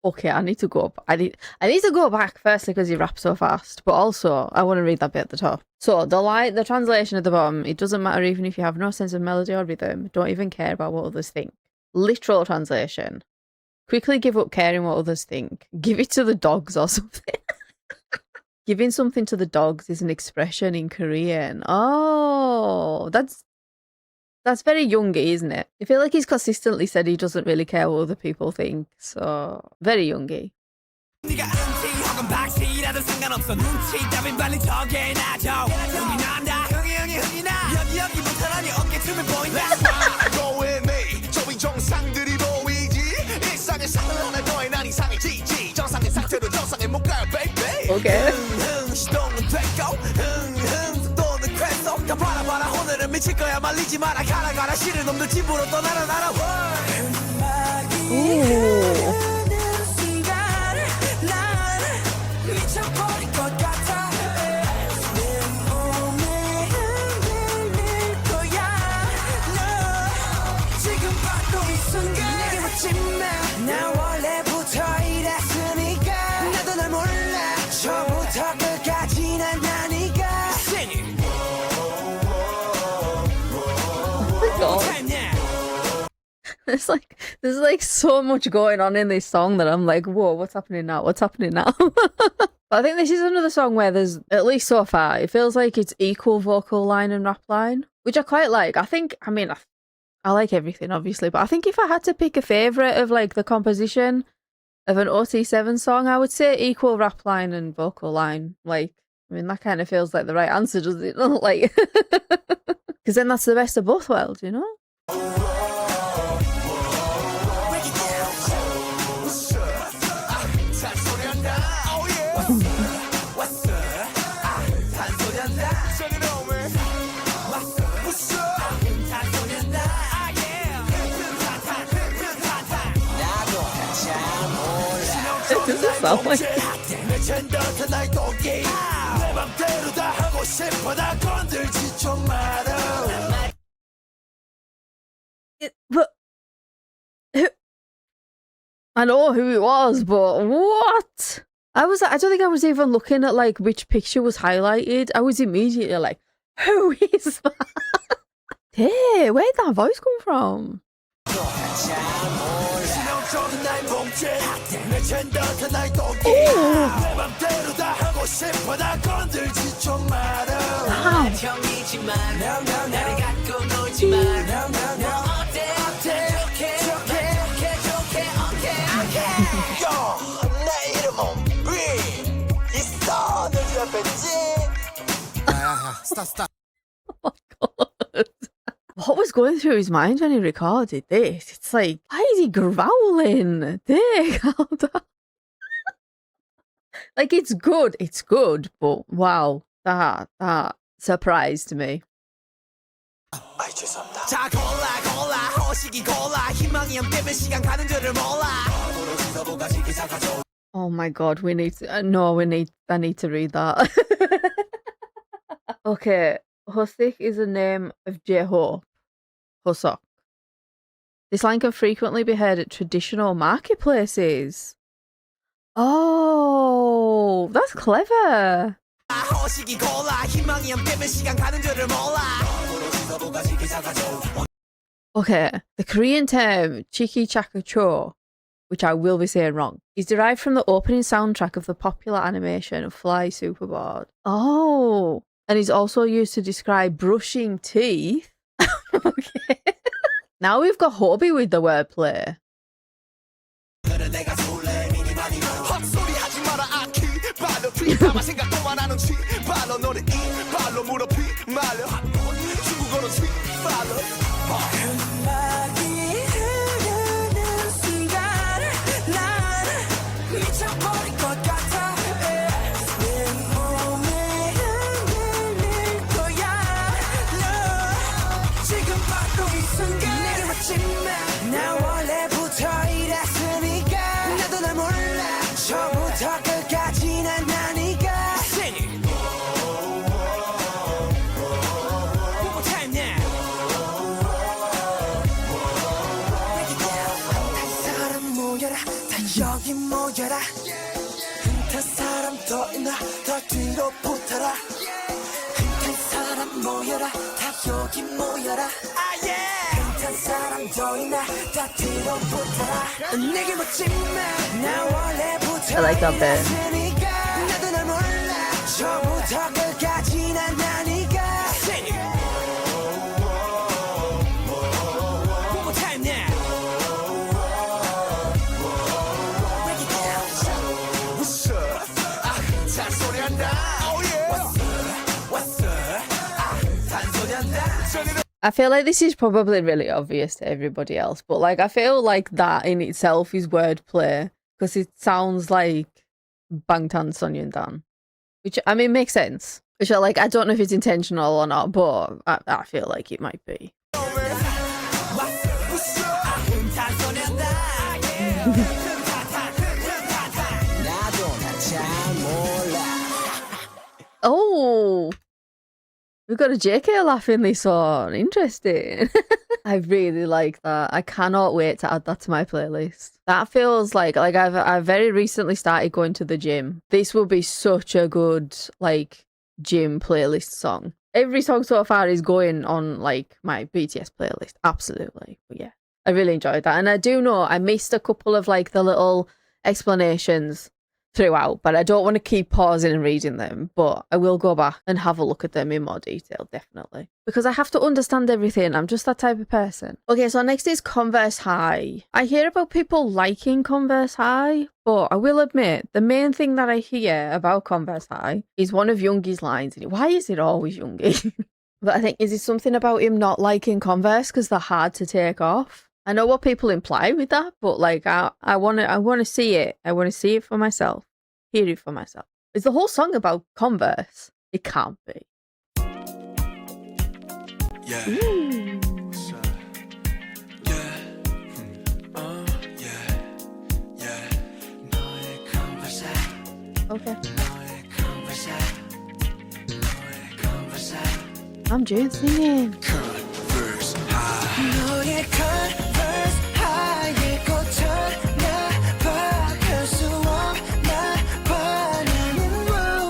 Okay, I need to go up. I need to go back firstly because he raps so fast, but also I want to read that bit at the top. So the translation at the bottom, it doesn't matter even if you have no sense of melody or rhythm, don't even care about what others think. Literal translation. Quickly give up caring what others think. Give it to the dogs or something. Giving something to the dogs is an expression in Korean. Oh, that's very youngy, isn't it? I feel like he's consistently said he doesn't really care what other people think. So, very youngy. 네가 은지 혹은 박씨라도 상관없어 눈치 따윈 빨리 저게 나죠 흥이 난다 흥이 나 여기부터 네 어깨춤을 보인다 Go with me 저위 정상들이 보이지 일상의 상을 너의 난 이상해지지 정상의 상태로 정상에 못 가요 baby Okay. 시동은 됐고 속도는 쾌속 다 바라봐라 오늘은 미칠 거야 말리지 마라 가라 싫은 놈들 집으로 떠나라 Ooh. 미쳐버릴 것 같아 내 몸에 흔들릴 거야 너 지금 바로 이 순간 내게 묻지 마나 원래부터 이랬으니까 나도 널 몰라 처음부터 끝까지 난 나니까 There's like so much going on in this song that I'm like, whoa, what's happening now? What's happening now? But I think this is another song where there's, at least so far, it feels like it's equal vocal line and rap line, which I quite like. I like everything, obviously, but I think if I had to pick a favourite of like the composition of an OT7 song, I would say equal rap line and vocal line. Like, that kind of feels like the right answer, doesn't it? Like, because then that's the best of both worlds, you know? Does it sound like but I know who it was, but what? I don't think I was even looking at like which picture was highlighted. I was immediately like, who is that? Hey, where'd that voice come from? Oh my God. What was going through his mind when he recorded this? It's like, why is he growling? Calm down. Like, it's good, but wow, that surprised me. 자 골라 호식이 골라 희망이 없다면 시간 가는 줄을 몰라 Oh my God, I need to read that. Okay, Hosik is a name of J-Hope. Hosok. This line can frequently be heard at traditional marketplaces. Oh, that's clever. Okay, the Korean term Chiki Chaka Cho, which I will be saying wrong, is derived from the opening soundtrack of the popular animation Fly Superboard. Oh, and is also used to describe brushing teeth. Okay. Now we've got Hobie with the wordplay. 여기 모여라 흩은 사람 더 있나 더 뒤로 붙어라 흩은 사람 모여라 다 여기 모여라 흩은 사람 I like that bit. I feel like this is probably really obvious to everybody else, but like I feel like that in itself is wordplay because it sounds like Bangtan Sonyeondan, which I mean makes sense. Which I like. I don't know if it's intentional or not, but I feel like it might be. Oh. We've got a JK laugh in this one. Interesting. I really like that. I cannot wait to add that to my playlist. That feels like I've very recently started going to the gym. This will be such a good like gym playlist song. Every song so far is going on like my BTS playlist. Absolutely. But yeah, I really enjoyed that. And I do know I missed a couple of like the little explanations throughout, but I don't want to keep pausing and reading them, but I will go back and have a look at them in more detail, definitely, because I have to understand everything. I'm just that type of person. Okay, so next is Converse High. I hear about people liking Converse High, but I will admit the main thing that I hear about Converse High is one of Yoongi's lines. Why is it always Yoongi? But I think, is it something about him not liking Converse because they're hard to take off? I know what people imply with that, but like I want to see it. I want to see it for myself. Hear it for myself. Is the whole song about Converse? It can't be. Yeah. Ooh. What's up? Yeah. Yeah. Yeah. 너의 Converse. Okay. 너의 Converse. 너의 Converse. I'm June singing. Converse High. 너의 Converse High에 꽂혀나 봐. 별 수 없나 봐. 나는 너의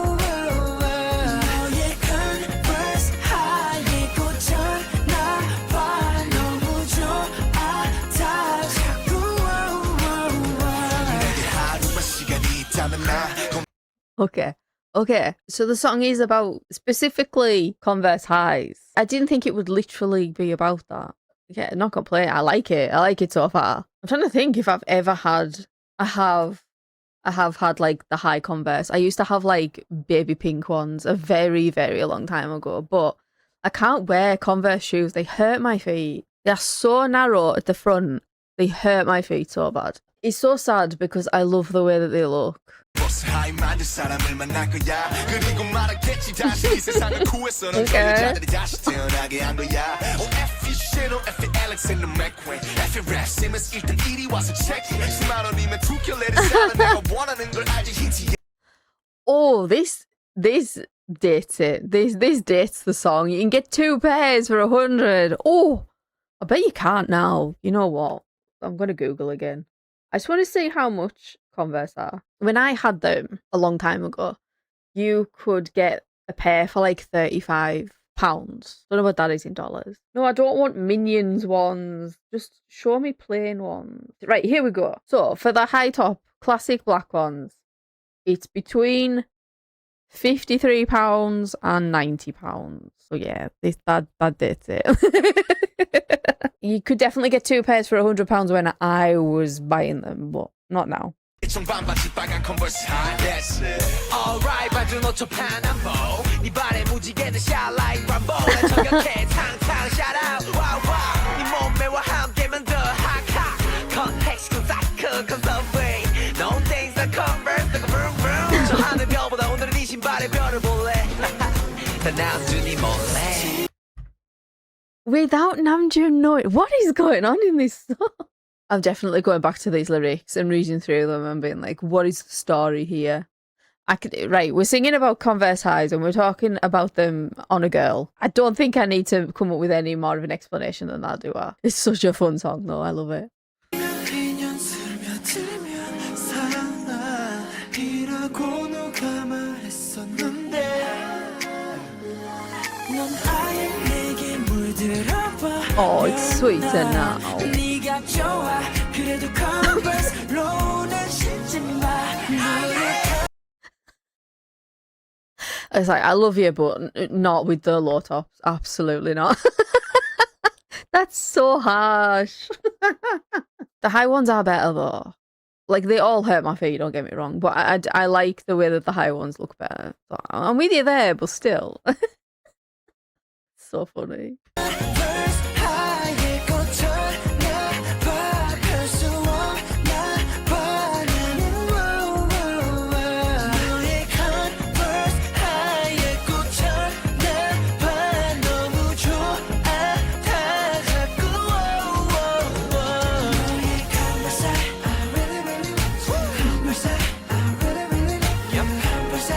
Converse High에 꽂혀나 봐. 너무 좋아 다 자꾸 내게 하루만 시간이 있다면 나 Okay. So the song is about specifically Converse Highs. I didn't think it would literally be about that. Yeah, not complaining. I like it. I like it so far. I'm trying to think if I've ever had. I have had like the high Converse. I used to have like baby pink ones a very, very long time ago, but I can't wear Converse shoes. They hurt my feet. They are so narrow at the front. They hurt my feet so bad. It's so sad because I love the way that they look. 하이 만들 사람을 만날 거야 그리고 말하겠지 다시 이 세상을 구했어 넌 Okay. 여자들이 다시 태어나게 한 거야 F.E. Shino, F.E. Alexander McQueen F.E. Rap Simmons 일단 이리 와서 체크 10만 원이면 두 켤레를 사는 내가 원하는 걸 알지 힌트야 Oh, this dates it. This dates the song. You can get 2 pairs for 100. Oh, I bet you can't now. You know what? I'm gonna Google again. I just want to see how much Converse are. When I had them a long time ago, you could get a pair for like £35. Don't know what that is in dollars. No, I don't want Minions ones. Just show me plain ones. Right, here we go. So for the high top classic black ones, it's between £53 and £90. So yeah, that dates it. You could definitely get 2 pairs for £100 when I was buying them, but not now. 청반바지 빨간 Converse High That's it Alright 반주 놓쳐 파남보 네 발에 무지개는 shine like Rambo 난 저격해 탕탕 shout out wow wow 네 몸매와 함께면 더 핫핫 Context consa크 conserving No things that Converse like a vroom vroom 저 하늘 별보다 오늘은 네 신발에 별을 볼래 다 남준이 몰래 Without Namjoon knowing, what is going on in this song? I'm definitely going back to these lyrics and reading through them and being like, what is the story here? Right, we're singing about Converse Highs and we're talking about them on a girl. I don't think I need to come up with any more of an explanation than that, do I? It's such a fun song though, I love it. 넌 아예 내게 물들어봐 Oh, it's sweeter now. 네가 좋아 그래도 Converse로는 신지 마 It's like, I love you, but not with the low tops. Absolutely not. That's so harsh. The high ones are better though. Like, they all hurt my feet, don't get me wrong, but I like the way that the high ones look better. So I'm with you there, but still. So funny. Converse High의 꽃처럼 나봐갈 수 없나 봐 나는 너의 Converse High의 꽃처럼 나봐 너무 좋아 다 자꾸 너의 Converse I really really want you Converse I really really need you Converse I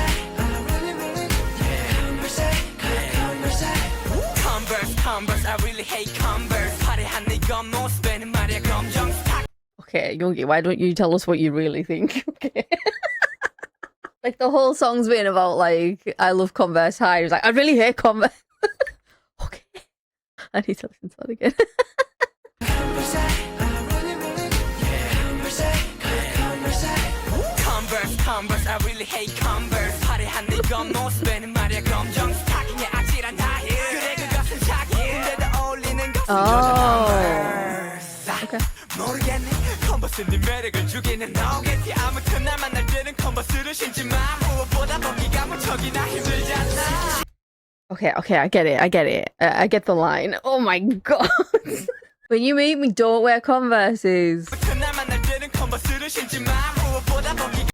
really really need you Converse Converse I really hate Converse 화려한 네 겉모습에는 말야 검정 Okay, Yoongi, why don't you tell us what you really think? Okay. Like, the whole song's been about, like, I love Converse High. He's like, I really hate Converse. Okay. I need to listen to that again. Converse I really really need Converse Converse I really hate Converse 화려한 네 겉모습에는 말야 검정 스타킹에 아찔한 하일 그래 그것은 자기 근데도 어울리는 것은 Okay. 모르겠네 컨버스 네 매력을 주기는 너겠지 아무튼 날 만날 때는 컨버스를 신지 마 무엇보다 벗기가 무척이나 힘들잖아 Okay, I get it. I get the line. Oh my god. When you meet me, don't wear Converses. 아무튼 날 만날 때는 컨버스를 신지 마 무엇보다 벗기가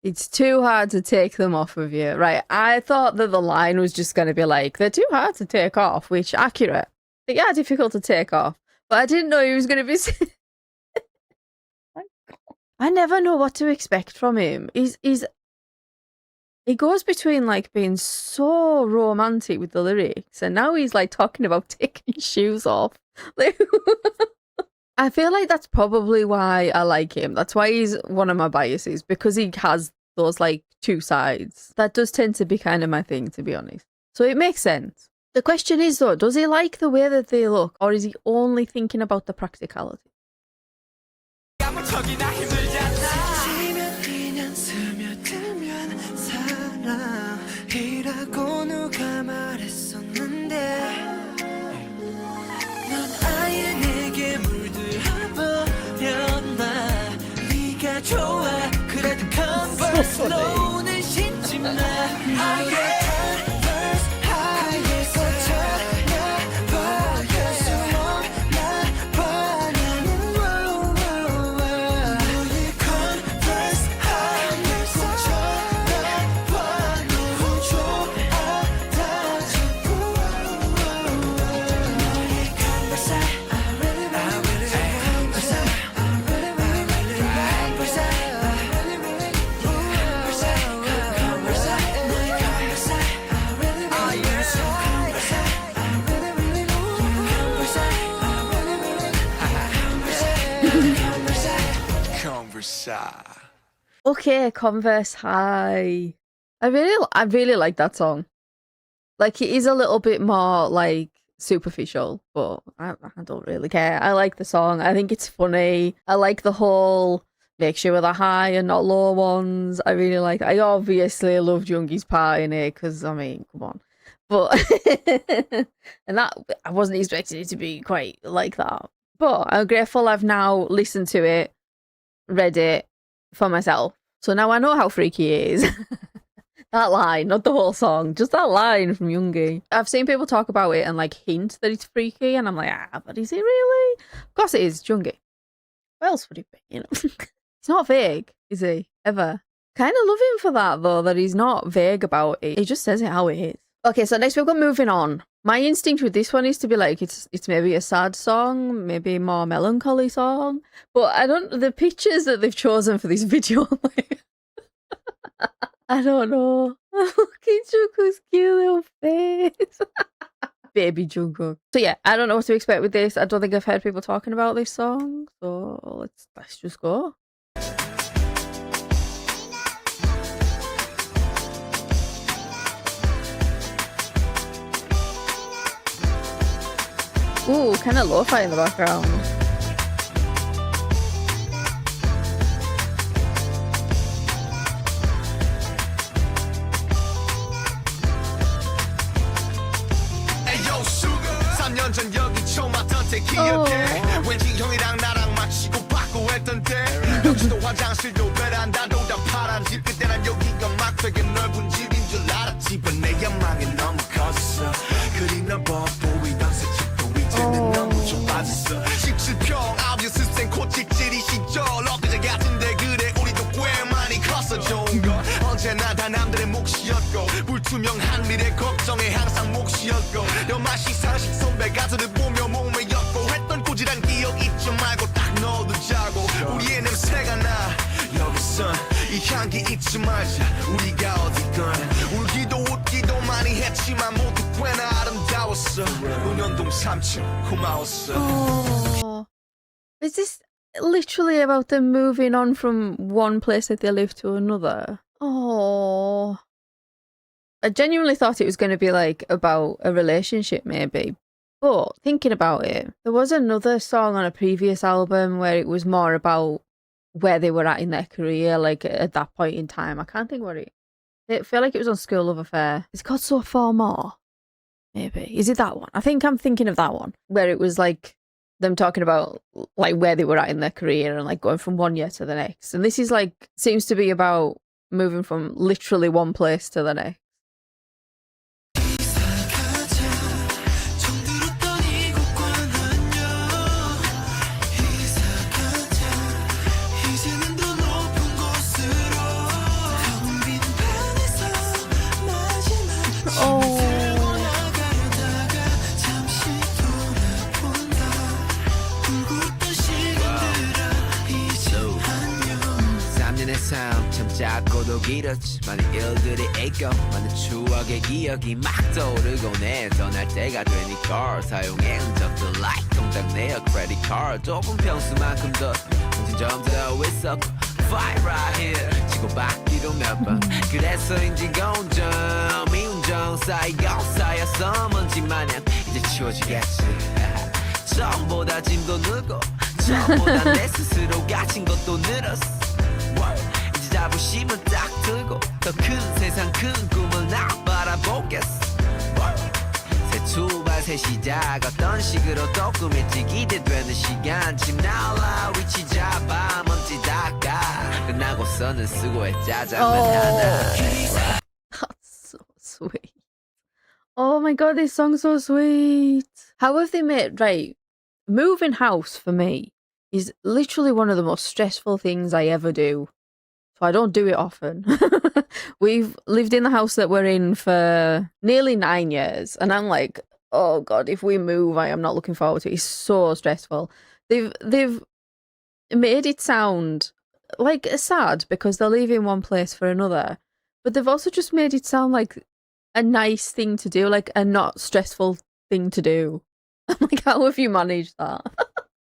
It's too hard to take them off of you. Right, I thought that the line was just going to be like, they're too hard to take off, which, accurate. But yeah, difficult to take off. But I didn't know he was going to be... I never know what to expect from him. He goes between, like, being so romantic with the lyrics, and now he's, like, talking about taking his shoes off. Like, I feel like that's probably why I like him. That's why he's one of my biases, because he has those, like, two sides. That does tend to be kind of my thing, to be honest. So it makes sense. The question is, though, does he like the way that they look, or is he only thinking about the practicality? 무척이나 힘들잖아 지면 그냥 스며들면 사랑이라고 누가 말했었는데 넌 아예 내게 물들어버렸나 네가 좋아 그래도 Converse로는 신지 마 너의 Converse High에서 찾아봐갈 수 없나 봐 나는 너의 Converse High에서 찾아봐 너무 좋아 다 자꾸 너의 Converse I really really Converse I really really Converse I really really Converse I Converse I Converse I really really Converse I really really Converse I really really Converse I Okay, Converse High. I really like that song. Like, it is a little bit more, like, superficial, but I don't really care. I like the song. I think it's funny. I like the whole make sure the high and not low ones. I really like it. I obviously loved Yoongi's part in it, because, I mean, come on. But, and that, I wasn't expecting it to be quite like that. But I'm grateful I've now listened to it, read it for myself. So now I know how freaky it is. That line, not the whole song, just that line from Yoongi. I've seen people talk about it and, like, hint that it's freaky, and I'm like, but is it really? Of course it is, Yoongi. What else would it be, you know? He's not vague, is he? Ever. Kind of love him for that, though, that he's not vague about it. He just says it how it is. Okay, so next we've got Moving On. My instinct with this one is to be like, it's maybe a sad song, maybe a more melancholy song, but the pictures that they've chosen for this video, like, I don't know. Look at Jungkook's cute little face. Baby Jungkook. So yeah, I don't know what to expect with this. I don't think I've heard people talking about this song, so let's just go. Ooh, kind of lo-fi in the background. 에요 수고 3년 전 여기 처음 왔던 때 기억해 왠지 형이랑 나랑 마치고 받고 했던 때 여기도 화장실도 베란다도 다 파란 집 그때 난 여기가 막 되게 넓은 집인 줄 알았지 but 내 연망이 너무 커졌어 그리 넓어 보이던 새 집도 이제는 너무 좁아졌어 17평 아홉 스생 코치질이 시절 엊그제 같은데 그래 우리도 꽤 많이 컸어 좋은 건 언제나 다 남들의 몫이었고 불투명한 미래 걱정에 항상 몫이었고 너만 시상식 선배 가수를 보며 몸매였고 했던 꼬질한 기억 잊지 말고 딱 넣어두자고 우리의 냄새가 나 여기선 이 향기 잊지 말자 우리가 어디건 울기도 웃기도 많이 했지만 모두 꽤나 아름다웠어 은연동 3층 고마웠어 Oh. Is this literally about them moving on from one place that they live to another? Oh. I genuinely thought it was going to be like about a relationship maybe. But thinking about it, there was another song on a previous album where it was more about where they were at in their career, like at that point in time. I can't think what I feel like it was on School Love Affair. It's called So Far More. Maybe. Is it that one? I think I'm thinking of that one. Where it was like them talking about like where they were at in their career and like going from one year to the next. And this is like seems to be about moving from literally one place to the next. Oh. 3년의 삶 참 작고도 길었지 많은 일들이 있고 많은 추억의 기억이 막 떠오르고 내 떠날 때가 되니까 사용해 흔적들 like 통장 내역 credit card 좁은 평수만큼 더 점점 있었고 fight right here 치고받기도 몇 번 그래서인지 운전 미운전 쌓여서 먼지 마냥 이제 치워지겠지 처음보다 짐도 늘고 처음보다 내 스스로 가진 것도 늘었어 이제 자부심은 딱 들고 더 큰 세상 큰 꿈을 나 바라보겠어 새 출발 새 시작 어떤 식으로 또 꾸밀지 기대되는 시간 집 나올라 위치 잡아 먼지 닦아 끝나고서는 수고해 짜장면 하나 That's so sweet. Oh my god, this song's so sweet. How have they made right? Moving house for me is literally one of the most stressful things I ever do. So I don't do it often. We've lived in the house that we're in for nearly 9 years, and I'm like, oh god, if we move, I am not looking forward to it. It's so stressful. They've made it sound like sad because they're leaving one place for another, but they've also just made it sound like a nice thing to do, like a not stressful thing to do. I'm like, how have you managed that?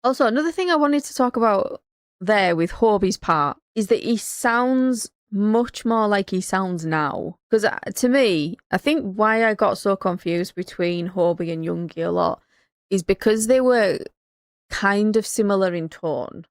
Also, another thing I wanted to talk about there with Hobie's part is that he sounds much more like he sounds now. Because to me, I think why I got so confused between Hobie and Youngie a lot is because they were kind of similar in tone.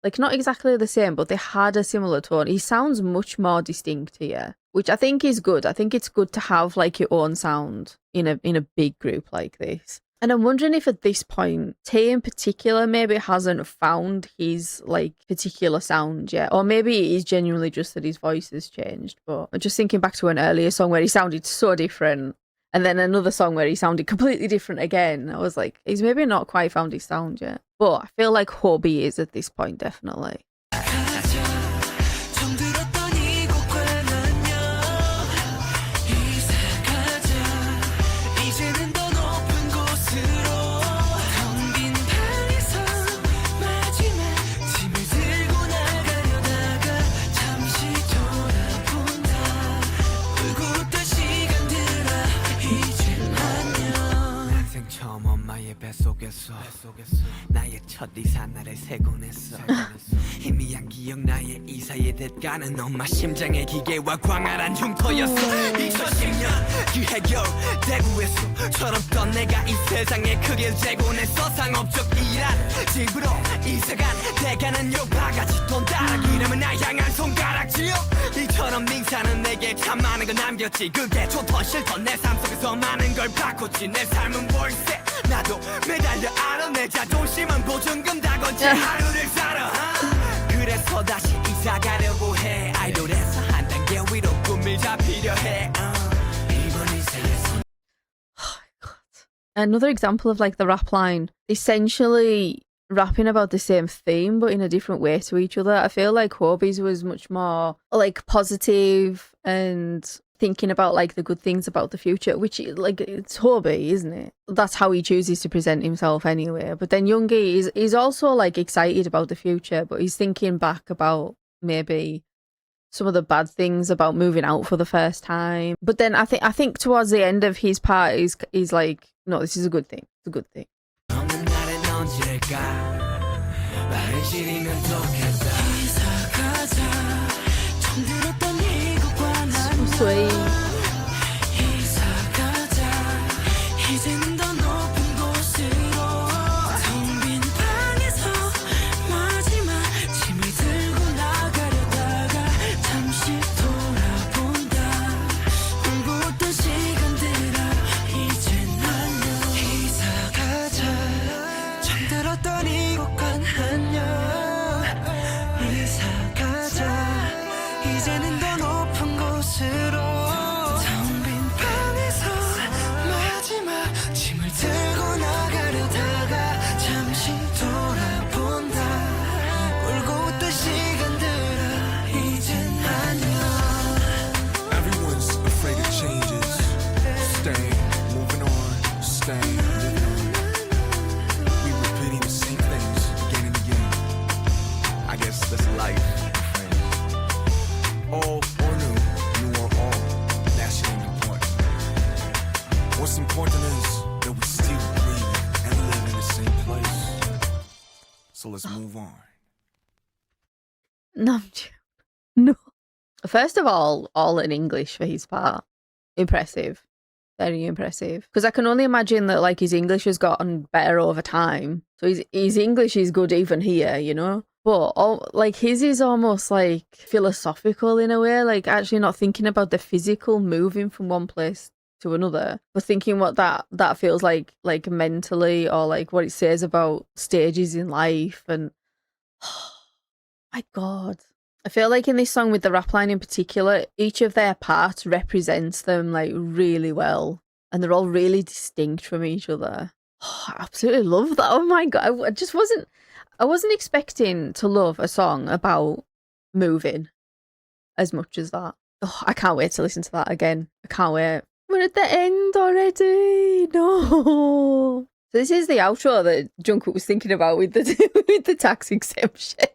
Like, not exactly the same, but they had a similar tone. He sounds much more distinct here, which I think is good. I think it's good to have like your own sound in a big group like this. And I'm wondering if at this point, Tay in particular maybe hasn't found his like particular sound yet. Or maybe it is genuinely just that his voice has changed. But I'm just thinking back to an earlier song where he sounded so different. And then another song where he sounded completely different again. I was like, he's maybe not quite found his sound yet. But I feel like Hobie is at this point, definitely. 처음 엄마의 뱃속에서 나의 첫 이사 날을 세곤 했어 희미한 기억 나의 이사의 대가는 엄마 심장의 기계와 광활한 흉터였어 2010년 그 해결되고 있어처럼 던 내가 이 세상에 크길 재고 내 서상업적이란 집으로 이사간 대가는 요 바가지 돈 따라기름은 날 향한 손가락질 이처럼 닝사는 내게 참 많은 걸 남겼지 그게 좋던 싫던 내 삶 속에서 많은 걸 바꿨지 내 삶은 월세 나도 매달려 알아 내 자존심은 보증금 다 건지 하루를 살아 그래서 다시 이사 가려고 해 아이돌에서 한 단계 위로 꿈을 잡히려 해 이번 인생에서 Another example of like the rap line, essentially rapping about the same theme but in a different way to each other. I feel like Hobie's was much more like positive and thinking about like the good things about the future, which like it's Hobie, isn't it? That's how he chooses to present himself anyway. But then Youngie is also like excited about the future, but he's thinking back about maybe some of the bad things about moving out for the first time. But then I think towards the end of his part he's like, no, this is a good thing. It's a good thing. 없는 날엔 언제일까 말을 지리면 좋겠다 이사 가자 처음 들었던 이것과 난 Sweet. 이사 가자 이제는 더 높은 곳으로 텅 빈 방에서 마지막 짐을 들고 나가려다가 잠시 돌아본다 울고 웃던 시간들아 이젠 안녕 이사 가자 잠들었던 이곳과 안녕 이사 가자 이제는 더 높은 곳으로 텅 빈 방에서 마지막 짐을 들고 나가려다가 잠시 돌아본다 울고 웃던 시간들아 이젠 안녕 Everyone's afraid of changes. Stay, moving on, stay, living on. We repeating the same things again and again. I guess that's life, friend. All or new or all, that shit ain't important. What's important is that we still breathe and live in the same place. So let's move on. Namjoon. No. First of all in English for his part. Impressive. Very impressive. Because I can only imagine that like his English has gotten better over time. So his English is good even here, you know? But like his is almost like philosophical in a way, like actually not thinking about the physical moving from one place to another, but thinking what that feels like mentally, or like what it says about stages in life. And my God. I feel like in this song with the rap line in particular, each of their parts represents them like really well. And they're all really distinct from each other. I absolutely love that. Oh my God. I wasn't expecting to love a song about moving as much as that. Oh, I can't wait to listen to that again. I can't wait. We're at the end already. No. So this is the outro that Jungkook was thinking about with the tax exemption.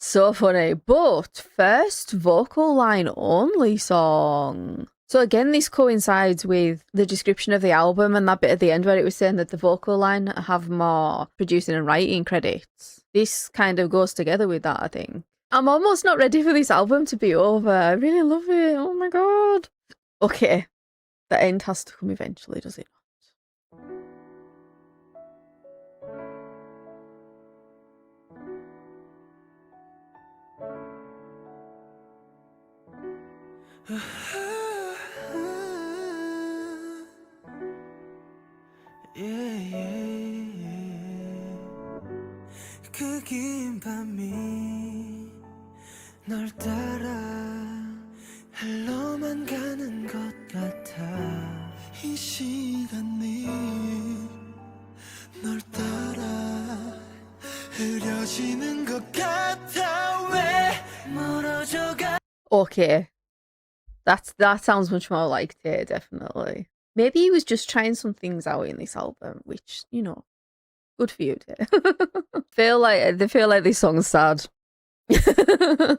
So funny. But first, vocal line only song. So again, this coincides with the description of the album and that bit at the end where it was saying that the vocal line have more producing and writing credits. This kind of goes together with that, I think. I'm almost not ready for this album to be over. I really love it. Oh my God. Okay. The end has to come eventually, does it not? 그 긴 밤이 널 따라 흘러만 가는 것 같아 이 시간이 널 따라 흐려지는 것 같아 왜 멀어져가 Okay. That sounds much more like Tay, definitely. Maybe he was just trying some things out in this album, which, you know, good for you, Tay. They feel like this song's sad. The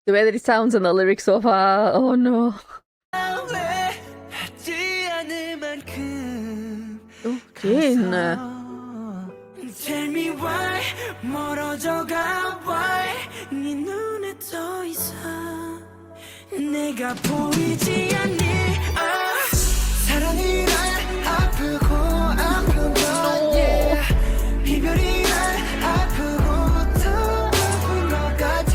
way that it sounds and the lyrics so far, oh no. Oh, Jin. Tell me why 멀어져가 why 네 눈에 더 이상 내가 보이지 않니 사랑이란 아프고 아픈 것 yeah. 이별이란 아프고 더 아픈 것 같아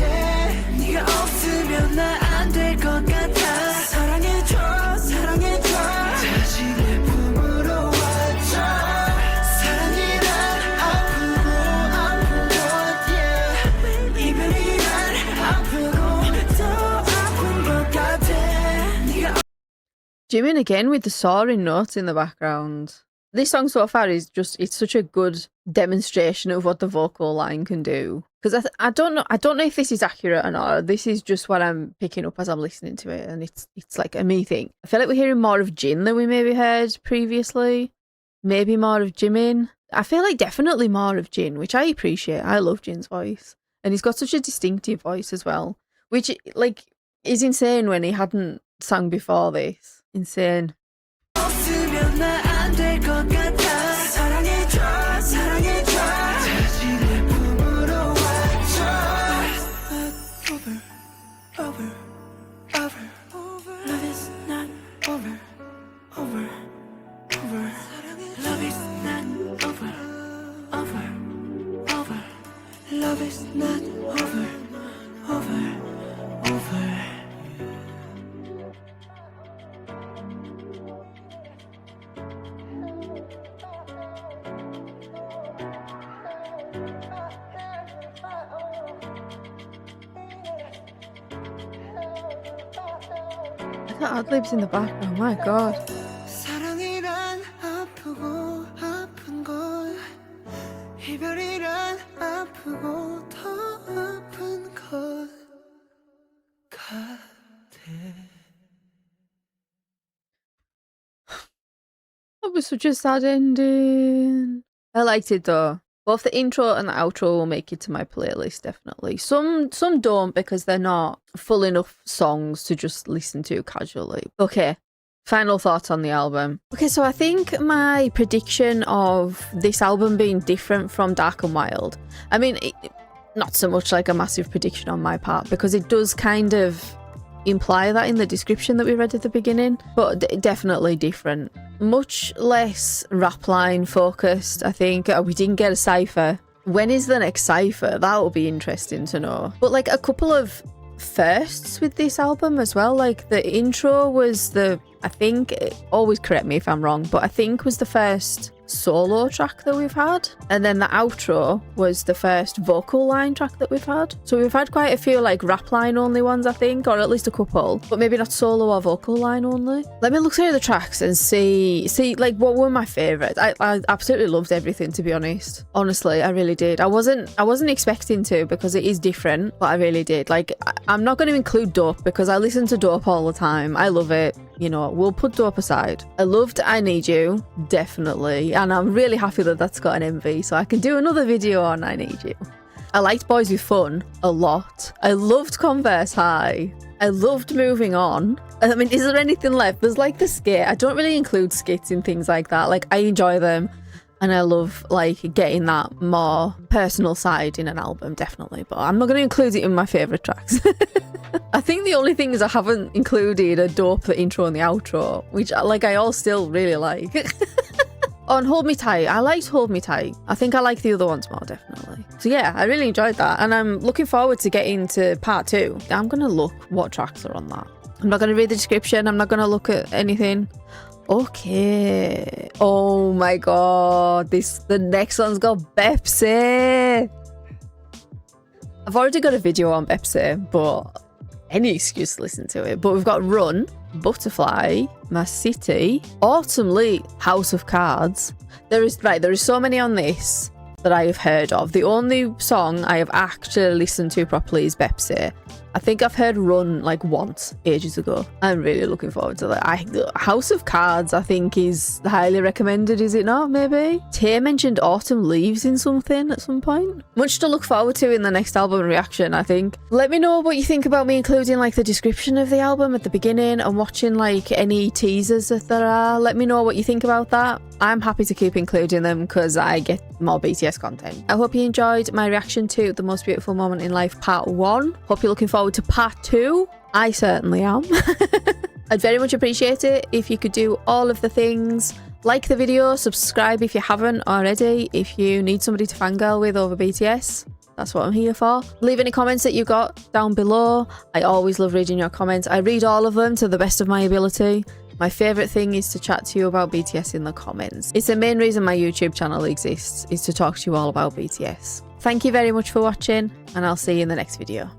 네가 없으면 나 안 될 것 같아 사랑해줘 사랑해줘 다시 내 품으로 와줘 사랑이란 아프고 아픈 것 yeah. 이별이란 아프고 더 아픈 것 같아 네가 Jimin again with the soaring notes in the background. This song so far is just, it's such a good demonstration of what the vocal line can do. Because I don't know if this is accurate or not. This is just what I'm picking up as I'm listening to it, and it's like a me thing. I feel like we're hearing more of Jin than we maybe heard previously. Maybe more of Jimin. I feel like definitely more of Jin, which I appreciate. I love Jin's voice, and he's got such a distinctive voice as well, which like is insane when he hadn't sung before this. Insane. 없으면 나 안 될 것 같아 사랑해줘 사랑해줘 다시 내 품으로 와줘 over love is not over love is not over love is not over Look at ad-libs in the background, my god. 사랑이란 아프고 아픈 것 이별이란 아프고 더 아픈 것 같아 That was such a sad ending. I liked it though. Both the intro and the outro will make it to my playlist, definitely. Some don't because they're not full enough songs to just listen to casually. Okay, final thoughts on the album. Okay, so I think my prediction of this album being different from Dark and Wild, I mean, not so much like a massive prediction on my part because it does kind of imply that in the description that we read at the beginning, but definitely different. Much less rap line focused, I think. We didn't get a cypher. When is the next cypher? That will be interesting to know. But like a couple of firsts with this album as well. Like the intro was I think, always correct me if I'm wrong, but I think was the first solo track that we've had, and then the outro was the first vocal line track that we've had. So we've had quite a few like rap line only ones, I think, or at least a couple, but maybe not solo or vocal line only. Let me look through the tracks and see like what were my favorites. I absolutely loved everything, to be honest. Honestly, I really did. I wasn't expecting to because it is different, but I really did. Like I'm not going to include Dope because I listen to Dope all the time. I love it. You know, we'll put Dope aside. I loved I Need You, definitely. And I'm really happy that that's got an MV, so I can do another video on I Need You. I liked Boyz With Fun a lot. I loved Converse High. I loved Moving On. I mean, is there anything left? There's like the Skit. I don't really include skits in things like that. Like, I enjoy them. And I love like getting that more personal side in an album, definitely. But I'm not going to include it in my favourite tracks. I think the only things I haven't included are Dope, the intro and the outro, which like I all still really like. On Hold Me Tight, I liked Hold Me Tight. I think I like the other ones more, definitely. So yeah, I really enjoyed that. And I'm looking forward to getting to part 2. I'm going to look what tracks are on that. I'm not going to read the description. I'm not going to look at anything. Okay. Oh my god. The next one's got Pepsi. I've already got a video on Pepsi, but any excuse to listen to it. But we've got Run, Butterfly, My City, Autumn Leaf, House of Cards. There is so many on this that I have heard of. The only song I have actually listened to properly is Pepsi. I think I've heard Run like once, ages ago. I'm really looking forward to that. House of Cards, I think, is highly recommended, is it not? Maybe? Tay mentioned Autumn Leaves in something at some point. Much to look forward to in the next album reaction, I think. Let me know what you think about me including like the description of the album at the beginning and watching like any teasers that there are. Let me know what you think about that. I'm happy to keep including them because I get more BTS content. I hope you enjoyed my reaction to The Most Beautiful Moment in Life Part 1. Hope you're looking forward forward to part 2? I certainly am. I'd very much appreciate it if you could do all of the things. Like the video, subscribe if you haven't already, if you need somebody to fangirl with over BTS. That's what I'm here for. Leave any comments that you got down below. I always love reading your comments. I read all of them to the best of my ability. My favourite thing is to chat to you about BTS in the comments. It's the main reason my YouTube channel exists, is to talk to you all about BTS. Thank you very much for watching, and I'll see you in the next video.